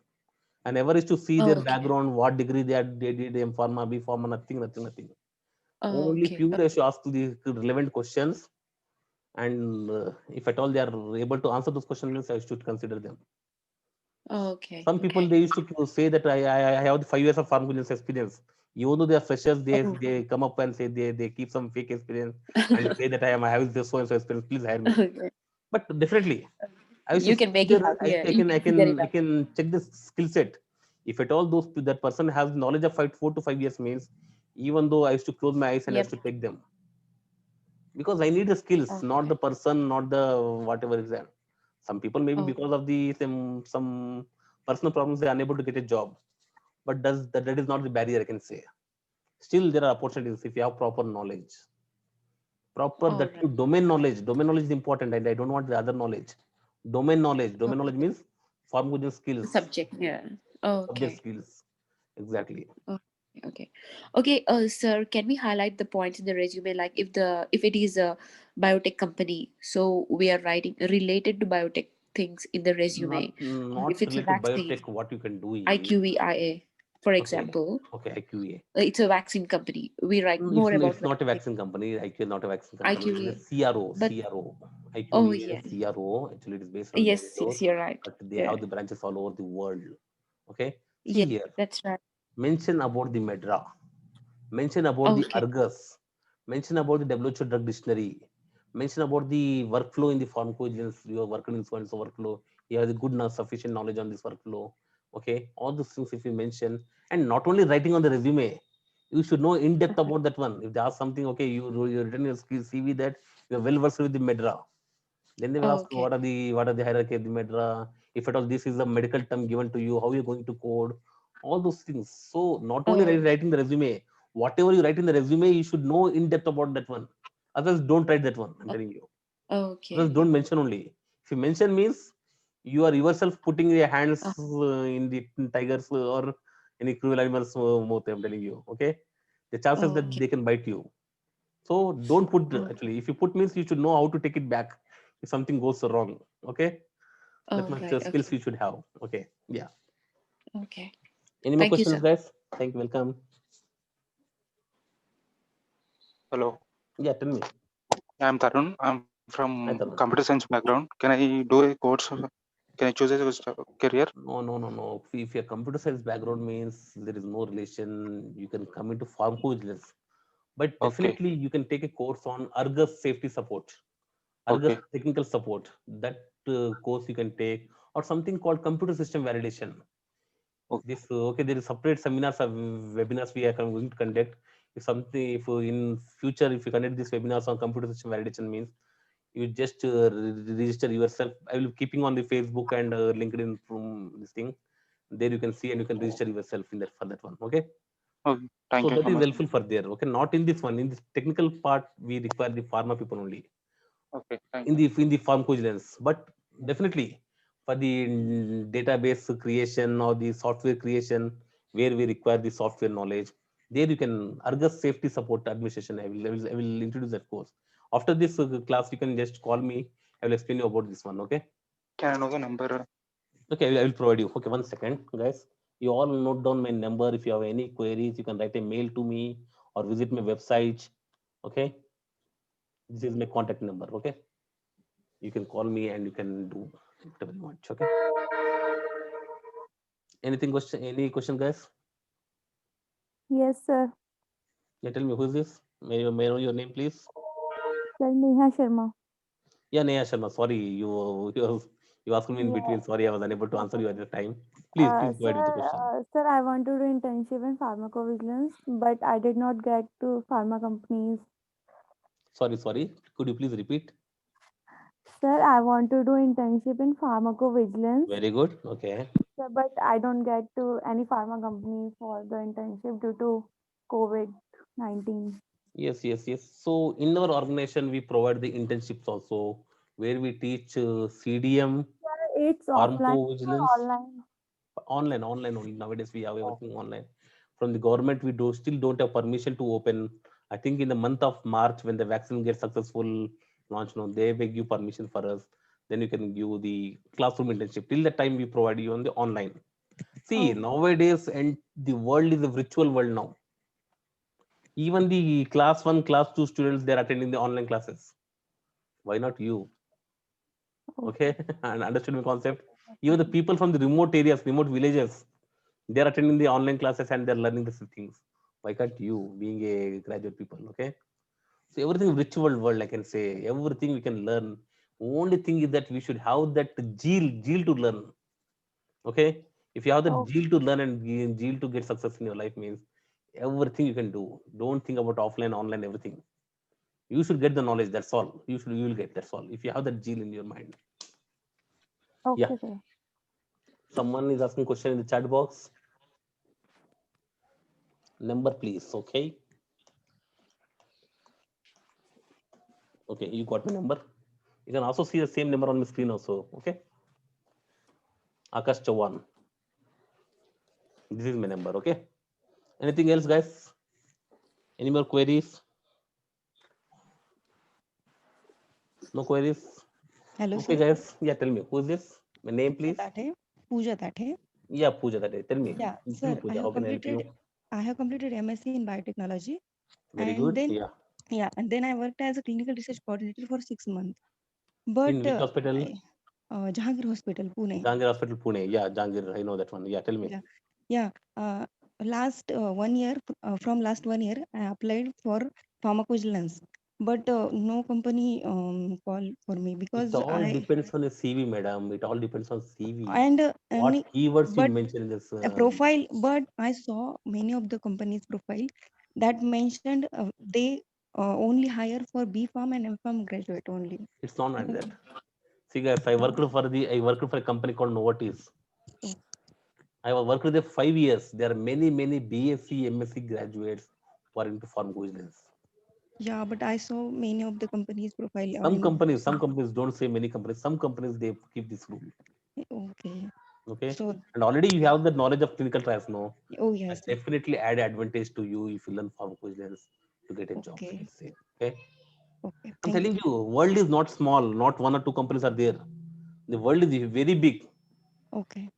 I never used to see their Okay. background, what degree they did, M pharma, B pharma, nothing. Only Okay. pure I used to ask the relevant questions. And if at all they are able to answer those questions, means I should consider them. Okay. Some people Okay. they used to say that I have the 5 years of pharmacovigilance experience. Even though they are freshers, Oh. they come up and say they keep some fake experience and say that I have this so and so experience. Please hire me. Okay. But definitely, I used to You can see make it their happen. Yeah, you can figure it I out. can check the skill set. If at all that person has knowledge of 4 to 5 years means, even though I used to close my eyes and I used Yep. to take them, because I need the skills, not the Okay. person, not the whatever is there. Some people maybe Oh. because of the some personal problems they're unable to get a job, but that is not the barrier, I can say. Still there are opportunities if you have proper knowledge, proper All that right. you domain knowledge is important, and I don't want the other knowledge. Domain knowledge Okay. means pharmacovigilance The skills, subject. Yeah. subject Okay. skills, exactly. Okay. Okay. Okay. Sir, can we highlight the points in the resume? Like if it is a biotech company, so we are writing related to biotech things in the not resume. not If it's a related to vaccine, biotech. What you can do is, IQVIA, for okay, example, okay, IQA. it's a vaccine company. We write It's more about not a vaccine. vaccine company. IQ is not a vaccine company. It is a IQVIA. CRO. But CRO. oh IQVA is yeah. a CRO. Actually, it is based on Yes, Bangalore, yes, you're right. but they Yeah. have the branches all over the world. Okay. See Yeah, here. that's right. Mention about the Medra. Mention about the Okay. Argus. Mention about the WHO drug dictionary. Mention about the workflow in the pharmacovigilance. You are working in so and so workflow. You have the good enough sufficient knowledge on this workflow. Okay. All those things if you mention, and not only writing on the resume, you should know in depth about that one. If they ask something, okay, you written your CV that you are well versed with the Medra. Then they will ask Okay. what are the hierarchy of the Medra. If at all this is a medical term given to you, how you are going to code, all those things. So not only Okay. writing the resume, whatever you write in the resume, you should know in depth about that one. Otherwise, don't write that one. I'm telling you. Others Okay. don't mention only. If you mention means you are yourself putting your hands Uh, in the tigers or any cruel animals mouth. I'm telling you. Okay, the chances that okay. they can bite you. So don't put Oh, actually. If you put means you should know how to take it back if something goes wrong. Okay, that all much right. skills Okay. you should have. Okay, yeah. Okay. Any more Thank you, questions, sir. guys? Thank you. Welcome. Hello, Yeah, tell me. I'm Tarun. I'm from Hi, Tarun. computer science background. Can I do a course? Can I choose a career? No. If your computer science background means there is no relation, you can come into pharmacovigilance. But Okay. definitely you can take a course on Argus safety support, Argus Okay. technical support. That course you can take, or something called computer system validation. Okay. This okay, there is separate seminars or webinars we are going to conduct. If something, if in future, if you conduct these webinars on computer system validation, means you just register yourself. I will be keeping on the Facebook and LinkedIn from this thing. There you can see and you can register yourself in that for that one. Okay. Okay. So Thank you that so is much. helpful for there. Okay. Not in this one. In this technical part, we require the pharma people only Okay. Thank in you. the pharmacovigilance, but definitely for the database creation or the software creation where we require the software knowledge, there you can Argus safety support administration. I will introduce that course after this class. You can just call me. I will explain you about this one. Okay. Can I know the number? Okay, I will provide you. Okay, 1 second, guys. You all note down my number. If you have any queries, you can write a mail to me or visit my website. Okay, this is my contact number. Okay, you can call me and you can do whatever you want. Okay. Anything question? Any question, guys? Yes, sir. Yeah, tell me who is this? May I know your name, please? Sir, Neha Sharma. Yeah, Neha Sharma. Sorry, you asked me in Yeah. between. Sorry, I was unable to answer you at the time. Please go ahead with the question. Sir, I want to do internship in pharmacovigilance, but I did not get to pharma companies. Sorry. Could you please repeat? Sir, I want to do internship in pharmacovigilance, Very good. Okay. sir, but I don't get to any pharma company for the internship due to COVID-19. Yes. So in our organization, we provide the internships also, where we teach CDM, Sir, it's offline or pharmacovigilance, online. online only. Nowadays, we have everything online. From the government, we still don't have permission to open. I think in the month of March, when the vaccine gets successful launch, no, they will give permission for us. Then you can give the classroom internship. Till the time, we provide you on the online. See, Oh, nowadays, and the world is a virtual world now. Even the class one, class two students, they're attending the online classes. Why not you? okay. Okay, and understood my concept. Even the people from the remote areas, remote villages, they're attending the online classes and they're learning these things. Why can't you, being a graduate people? Okay, so everything virtual world, I can say everything we can learn. Only thing is that we should have that zeal to learn. Okay, if you have that Oh, zeal to learn and zeal to get success in your life, means everything you can do. Don't think about offline, online, everything. You should get the knowledge. That's all. You will get. That's all. If you have that zeal in your mind. Yeah. okay, sir. Someone is asking question in the chat box. Number, please. Okay. Okay. You got my number. You can also see the same number on the screen also. Okay. Akash Chawan. This is my number. Okay. Anything else, guys? Any more queries? No queries. Hello, Okay, sir. guys. Yeah. Tell me who is this? My name, please. Tate. Pooja Tate. Yeah, Pooja. That is. Tell me. Yeah, Tell me, sir. Pooja. How can I help you? I have completed MSc in biotechnology, Very and good. then Yeah. and then I worked as a clinical research coordinator for 6 months. But In which hospital? Jahangir Hospital, Pune. Jangir Hospital, Pune. Yeah, Jangir. I know that one. Yeah. Tell me. Yeah, yeah. Last 1 year, from last 1 year, I applied for pharmacovigilance, but no company called for me It because all depends on a CV, madam. It all depends on CV. and What keywords you but mention in this? a profile, but I saw many of the companies profile that mentioned they only hire for B Farm and M Farm graduate only. It's not like that. See, guys, I worked for a company called Novartis. I have worked there 5 years. There are many BSc, MSc graduates who are into pharmacovigilance. Yeah, but I saw many of the companies profile Some companies don't say many companies. Some companies they keep this rule. okay. Okay, So and already you have the knowledge of clinical trials. No, oh that yes, definitely add advantage to you if you learn pharmacovigilance to get a job. I okay, can say. Okay. okay. I'm Thank you. telling you, world is not small. Not one or two companies are there. The world is very big. Okay.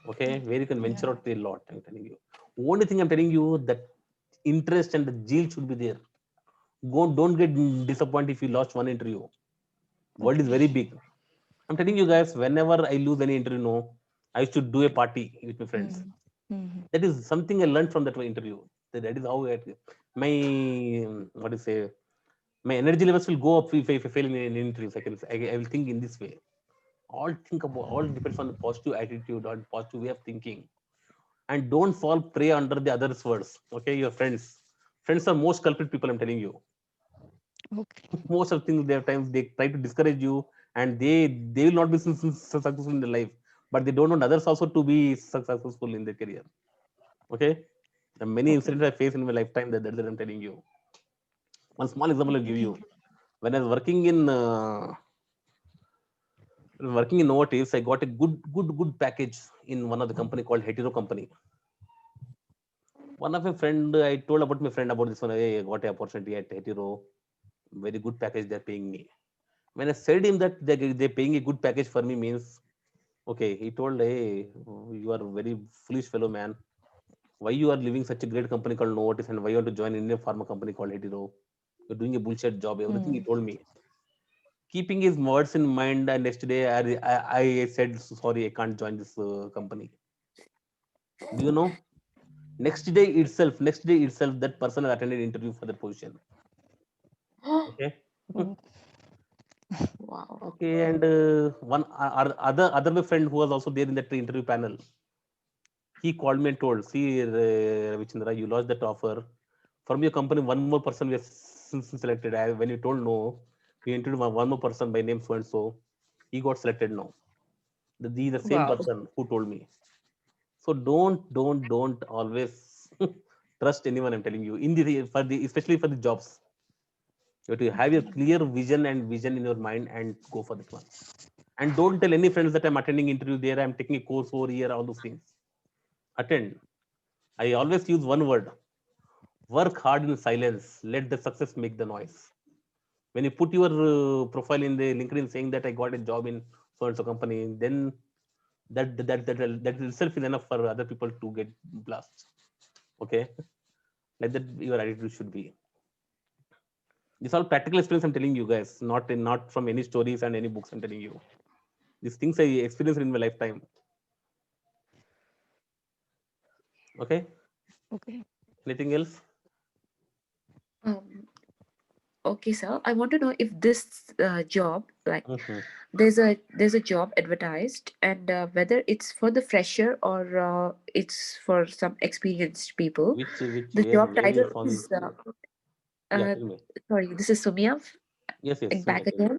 Okay, where you can Yeah. venture out a lot. I'm telling you. Only thing I'm telling you that interest and the zeal should be there. Don't get disappointed if you lost one interview. World is Okay. very big. I'm telling you guys, whenever I lose any interview, no, I used to do a party with my friends. Mm-hmm. That is something I learned from that interview. That is how my what do you say, my energy levels will go up if I fail in interviews. I will think in this way. All depends on the positive attitude or positive way of thinking, and don't fall prey under the others' words. Okay, your friends are most culprit people. I'm telling you, Okay. most of things there times they try to discourage you, and they will not be successful in their life, but they don't want others also to be successful in their career. Okay, the many Okay. incidents I faced in my lifetime that I'm telling you. One small example I'll give Okay. you. When I was working in Novatives, I got a good package in one of the company called Hetero Company. One of my friend, I told about my friend about this one. Hey, I got an opportunity at Hetero, very good package they're paying me. When I said him that they're paying a good package for me means, okay, he told, hey, you are a very foolish fellow man. Why you are leaving such a great company called Novartis and why you want to join Indian pharma company called Hetero? You're doing a bullshit job. Everything he Hmm. told me. Keeping his words in mind, and next day I said, sorry, I can't join this company. Do you know? Next day itself, that person has attended interview for the position. Okay. Oh. Wow. Okay, and one other my friend who was also there in that interview panel, he called me and told, see, Ravichandra, you lost that offer. From your company, one more person we have selected. When you told no, we interviewed one more person by name so and so. He got selected now. The same Wow. person who told me. So don't always trust anyone. I'm telling you. In the for the especially for the jobs, you have to have your clear vision in your mind and go for that one. And don't tell any friends that I'm attending interview there. I'm taking a course over here. All those things. Attend. I always use one word: work hard in silence. Let the success make the noise. When you put your profile in the LinkedIn saying that I got a job in so and so company, then that itself is enough for other people to get blast. Okay, like that your attitude should be. These are all practical experience I'm telling you guys, not from any stories and any books I'm telling you. These things I experienced in my lifetime. Okay, Okay. anything else? Um, okay, sir. I want to know if this job, like, Mm-hmm. there's a job advertised, and whether it's for the fresher or it's for some experienced people. Which The job where you title found is this? Yeah, uh, tell me. sorry, this is Sumia Yes, back tell me. again.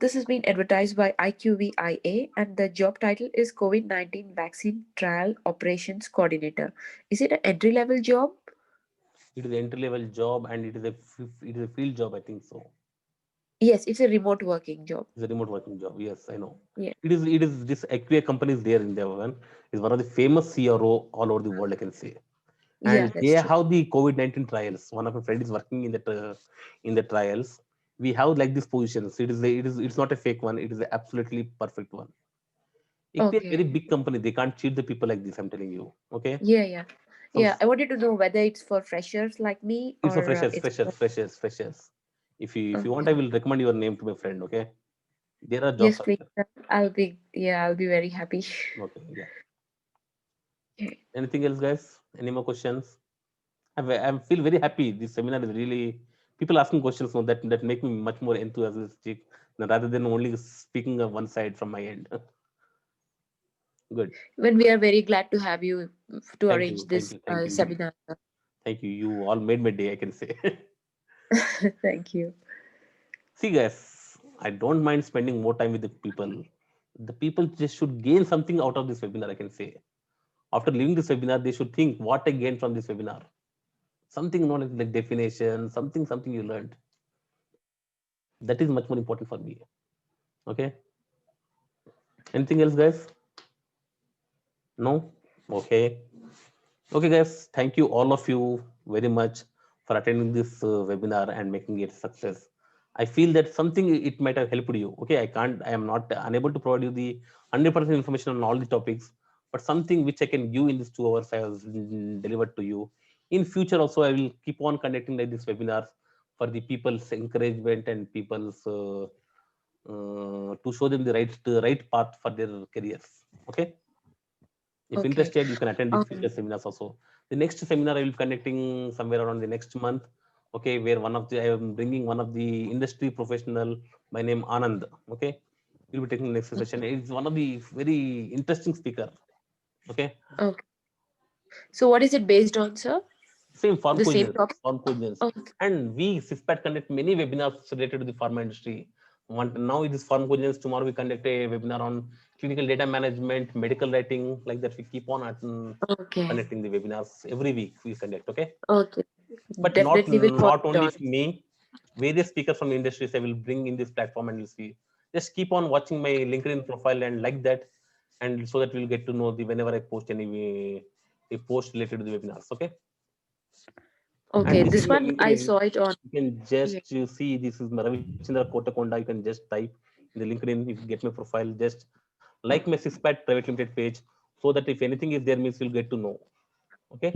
This has been advertised by IQVIA, and the job title is COVID-19 Vaccine Trial Operations Coordinator. Is it an entry level job? It is an entry level job and it is a field job. I think so. Yes, it's a remote working job. It's a remote working job. Yes, I know. Yeah, It is this Acquia company is there in there one is one of the famous CRO all over the world, I can say. yeah, And they that's true. have the COVID-19 trials. One of my friends is working in the trials. We have like these positions. It's not a fake one. It is an absolutely perfect one. Acquia is a very Okay. big company. They can't cheat the people like this. I'm telling you. Okay. Yeah, yeah. Some Yeah, I wanted to know whether it's for freshers like me it's for or freshers, it's for... freshers. If you want, I Okay. will recommend your name to my friend. Okay. There are jobs Yes, out please. there. I'll be very happy. Okay. Yeah. Okay. Anything else, guys? Any more questions? I feel very happy. This seminar is really people asking questions so that make me much more enthusiastic rather than only speaking of one side from my end. Good. When we are very glad to have you to Thank arrange you. Thank this you. Thank you. seminar. Thank you. You all made my day, I can say. Thank you. See, guys, I don't mind spending more time with the people. The people just should gain something out of this webinar, I can say. After leaving this webinar, they should think what I gained from this webinar. Something not like definition, something you learned. That is much more important for me. Okay. Anything else, guys? No? Okay. Okay, guys. Thank you, all of you, very much for attending this webinar and making it a success. I feel that something it might have helped you. Okay, I am not unable to provide you the 100% information on all the topics, but something which I can give in these 2 hours I have delivered to you. In future, also, I will keep on conducting like these webinars for the people's encouragement and people's to show them the right path for their careers. Okay. If Okay. interested, you can attend these Um, future seminars also. The next seminar I will be conducting somewhere around the next month. Okay, where I am bringing one of the industry professional by name Anand. Okay, he'll be taking the next session. He's one of the very interesting speaker. Okay, Okay. So what is it based on, sir? same The same topic? pharmacovigilance. Okay. And we CISPAT conduct many webinars related to the pharma industry. Now it is pharmacovigilance. Tomorrow we conduct a webinar on clinical data management, medical writing, like that. We keep on Okay. conducting the webinars every week. We conduct. Okay, Okay. but Definitely will follow not it only on. me. Various speakers from the industries I will bring in this platform, and you'll see. Just keep on watching my LinkedIn profile and like that, and so that we'll get to know the whenever I post any a post related to the webinars. Okay. Okay. And this is This my one I LinkedIn. saw it on. You can just you see this is Ravichandra Kotakonda. You can just type in the LinkedIn. You can get my profile. Just like my CISPAT Private Limited page, so that if anything is there, means you'll get to know. Okay.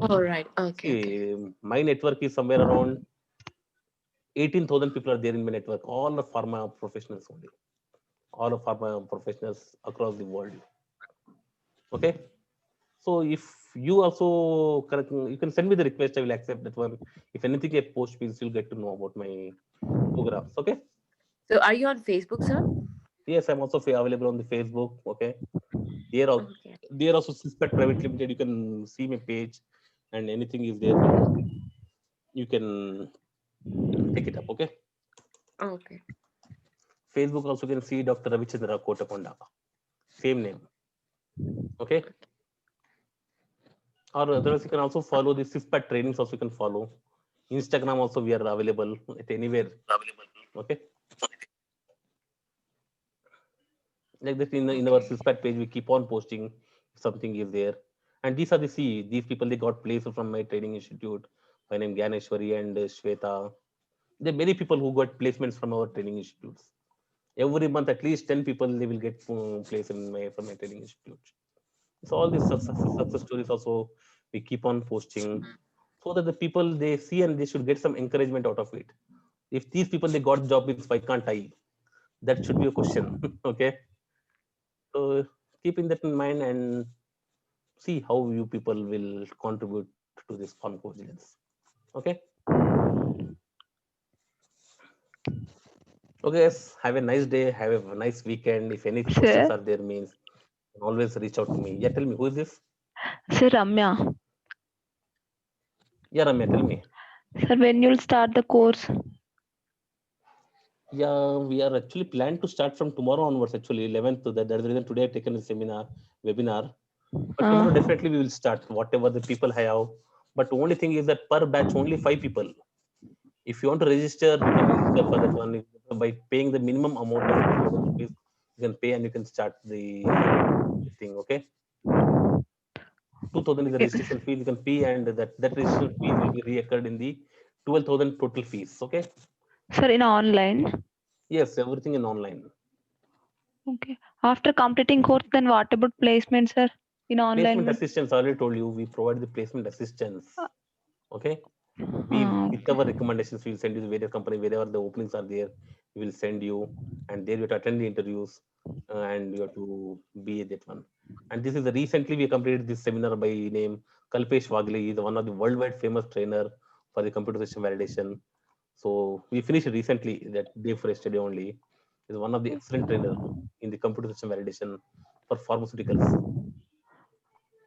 All right. Okay. Okay. See, my network is somewhere around 18,000 people are there in my network. All the pharma professionals only. All of pharma professionals across the world. Okay. So if you also correct, you can send me the request. I will accept that one. If anything I post, means you'll get to know about my programs. Okay. So are you on Facebook, sir? Yes, I'm also available on the Facebook. Okay. There also, Okay. there also CISPAT Private Limited. You can see my page, and anything is there. You can take it up. Okay. Okay. Facebook also can see Dr. Ravichandra Kotakonda. Same name. Okay. Or otherwise, you can also follow the CISPAT trainings. Also, you can follow Instagram. Also, we are available at anywhere. Okay. Like that in our CISPAT page, we keep on posting if something is there. And these are these people they got placed from my training institute. My name Gyaneshwari and Shweta. There are many people who got placements from our training institutes. Every month, at least 10 people they will get placed from my training institute. So all these success stories also we keep on posting, so that the people they see and they should get some encouragement out of it. If these people they got job, means why can't I? That should be a question. Okay. So keeping that in mind and see how you people will contribute to this pharmacovigilance. Okay. Okay, yes. Have a nice day. Have a nice weekend. If any questions Sir, are there, means always reach out to me. Yeah, tell me who is this? Sir Ramya. Yeah, Ramya, tell me. Sir, when you'll start the course? Yeah, we are actually planned to start from tomorrow onwards. Actually, 11th. That's the reason today I've taken a webinar. But tomorrow definitely we will start whatever the people have. But the only thing is that per batch only 5 people. If you want to register, you can register for that one by paying the minimum amount of 2,000 rupees. You can pay and you can start the thing. Okay, 2,000 is the registration fee. You can pay, and that registration fee will be reoccurred in the 12,000 total fees. Okay. Sir, in online? Yes, everything in online. Okay. After completing course, then what about placement, sir? In online? Placement assistance, I already told you, we provide the placement assistance. Okay. We, with our recommendations, we will send you the various companies, wherever the openings are there, we will send you, and there you have to attend the interviews, and you have to be at that one. And this is recently we completed this seminar by name Kalpesh Wagle. He is one of the worldwide famous trainer for the computer system validation. So we finished recently that day for yesterday only. Is one of the excellent trainer in the computer system validation for pharmaceuticals.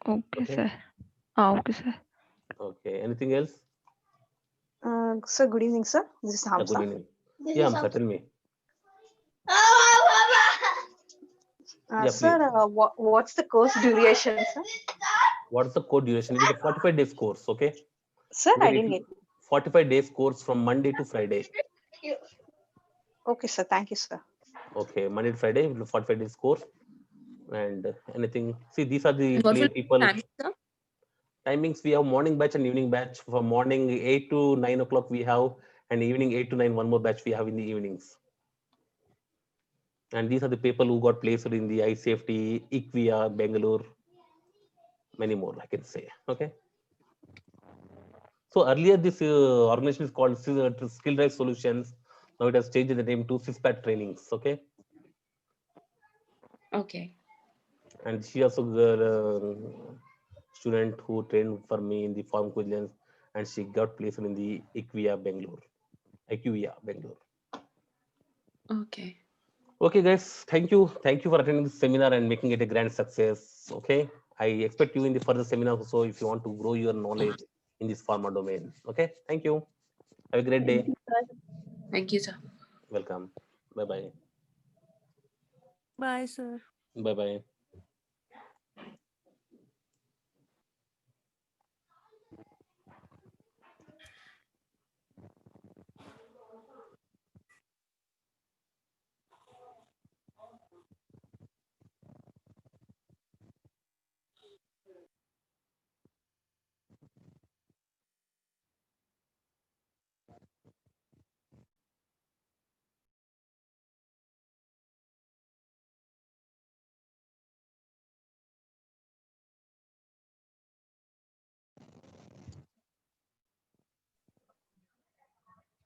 Okay, sir. Okay, sir. Okay. Anything else? Sir, good evening, sir. This is Yeah, good Hamza. evening. Yeah, Hamza, tell me. Yeah, Sir, please. what's the course duration, sir? What's the course duration? It is a 45 days course. Okay. Sir, Where I it didn't will get 45 days course from Monday to Friday. you. Okay, sir. Thank you, sir. Okay, Monday to Friday, 45 days course. And anything. See, these are the And what will be people. the timing, sir? Timings we have morning batch and evening batch. For morning 8 to 9 o'clock we have, and evening 8 to 9 one more batch we have in the evenings. And these are the people who got placed in the iSafety, IQVIA, Bangalore, many more I can say. Okay. So earlier this organization is called Skill Drive Solutions. Now it has changed the name to CISPAT Trainings. Okay. Okay. And she also the student who trained for me in the pharmacovigilance, and she got placed in the IQVIA Bangalore. Okay. Okay, guys, thank you for attending this seminar and making it a grand success. Okay, I expect you in the further seminar also if you want to grow your knowledge in this pharma domain. Okay, thank you. Have a great day. Thank you, sir. Welcome. Bye bye. Bye, sir. Bye bye.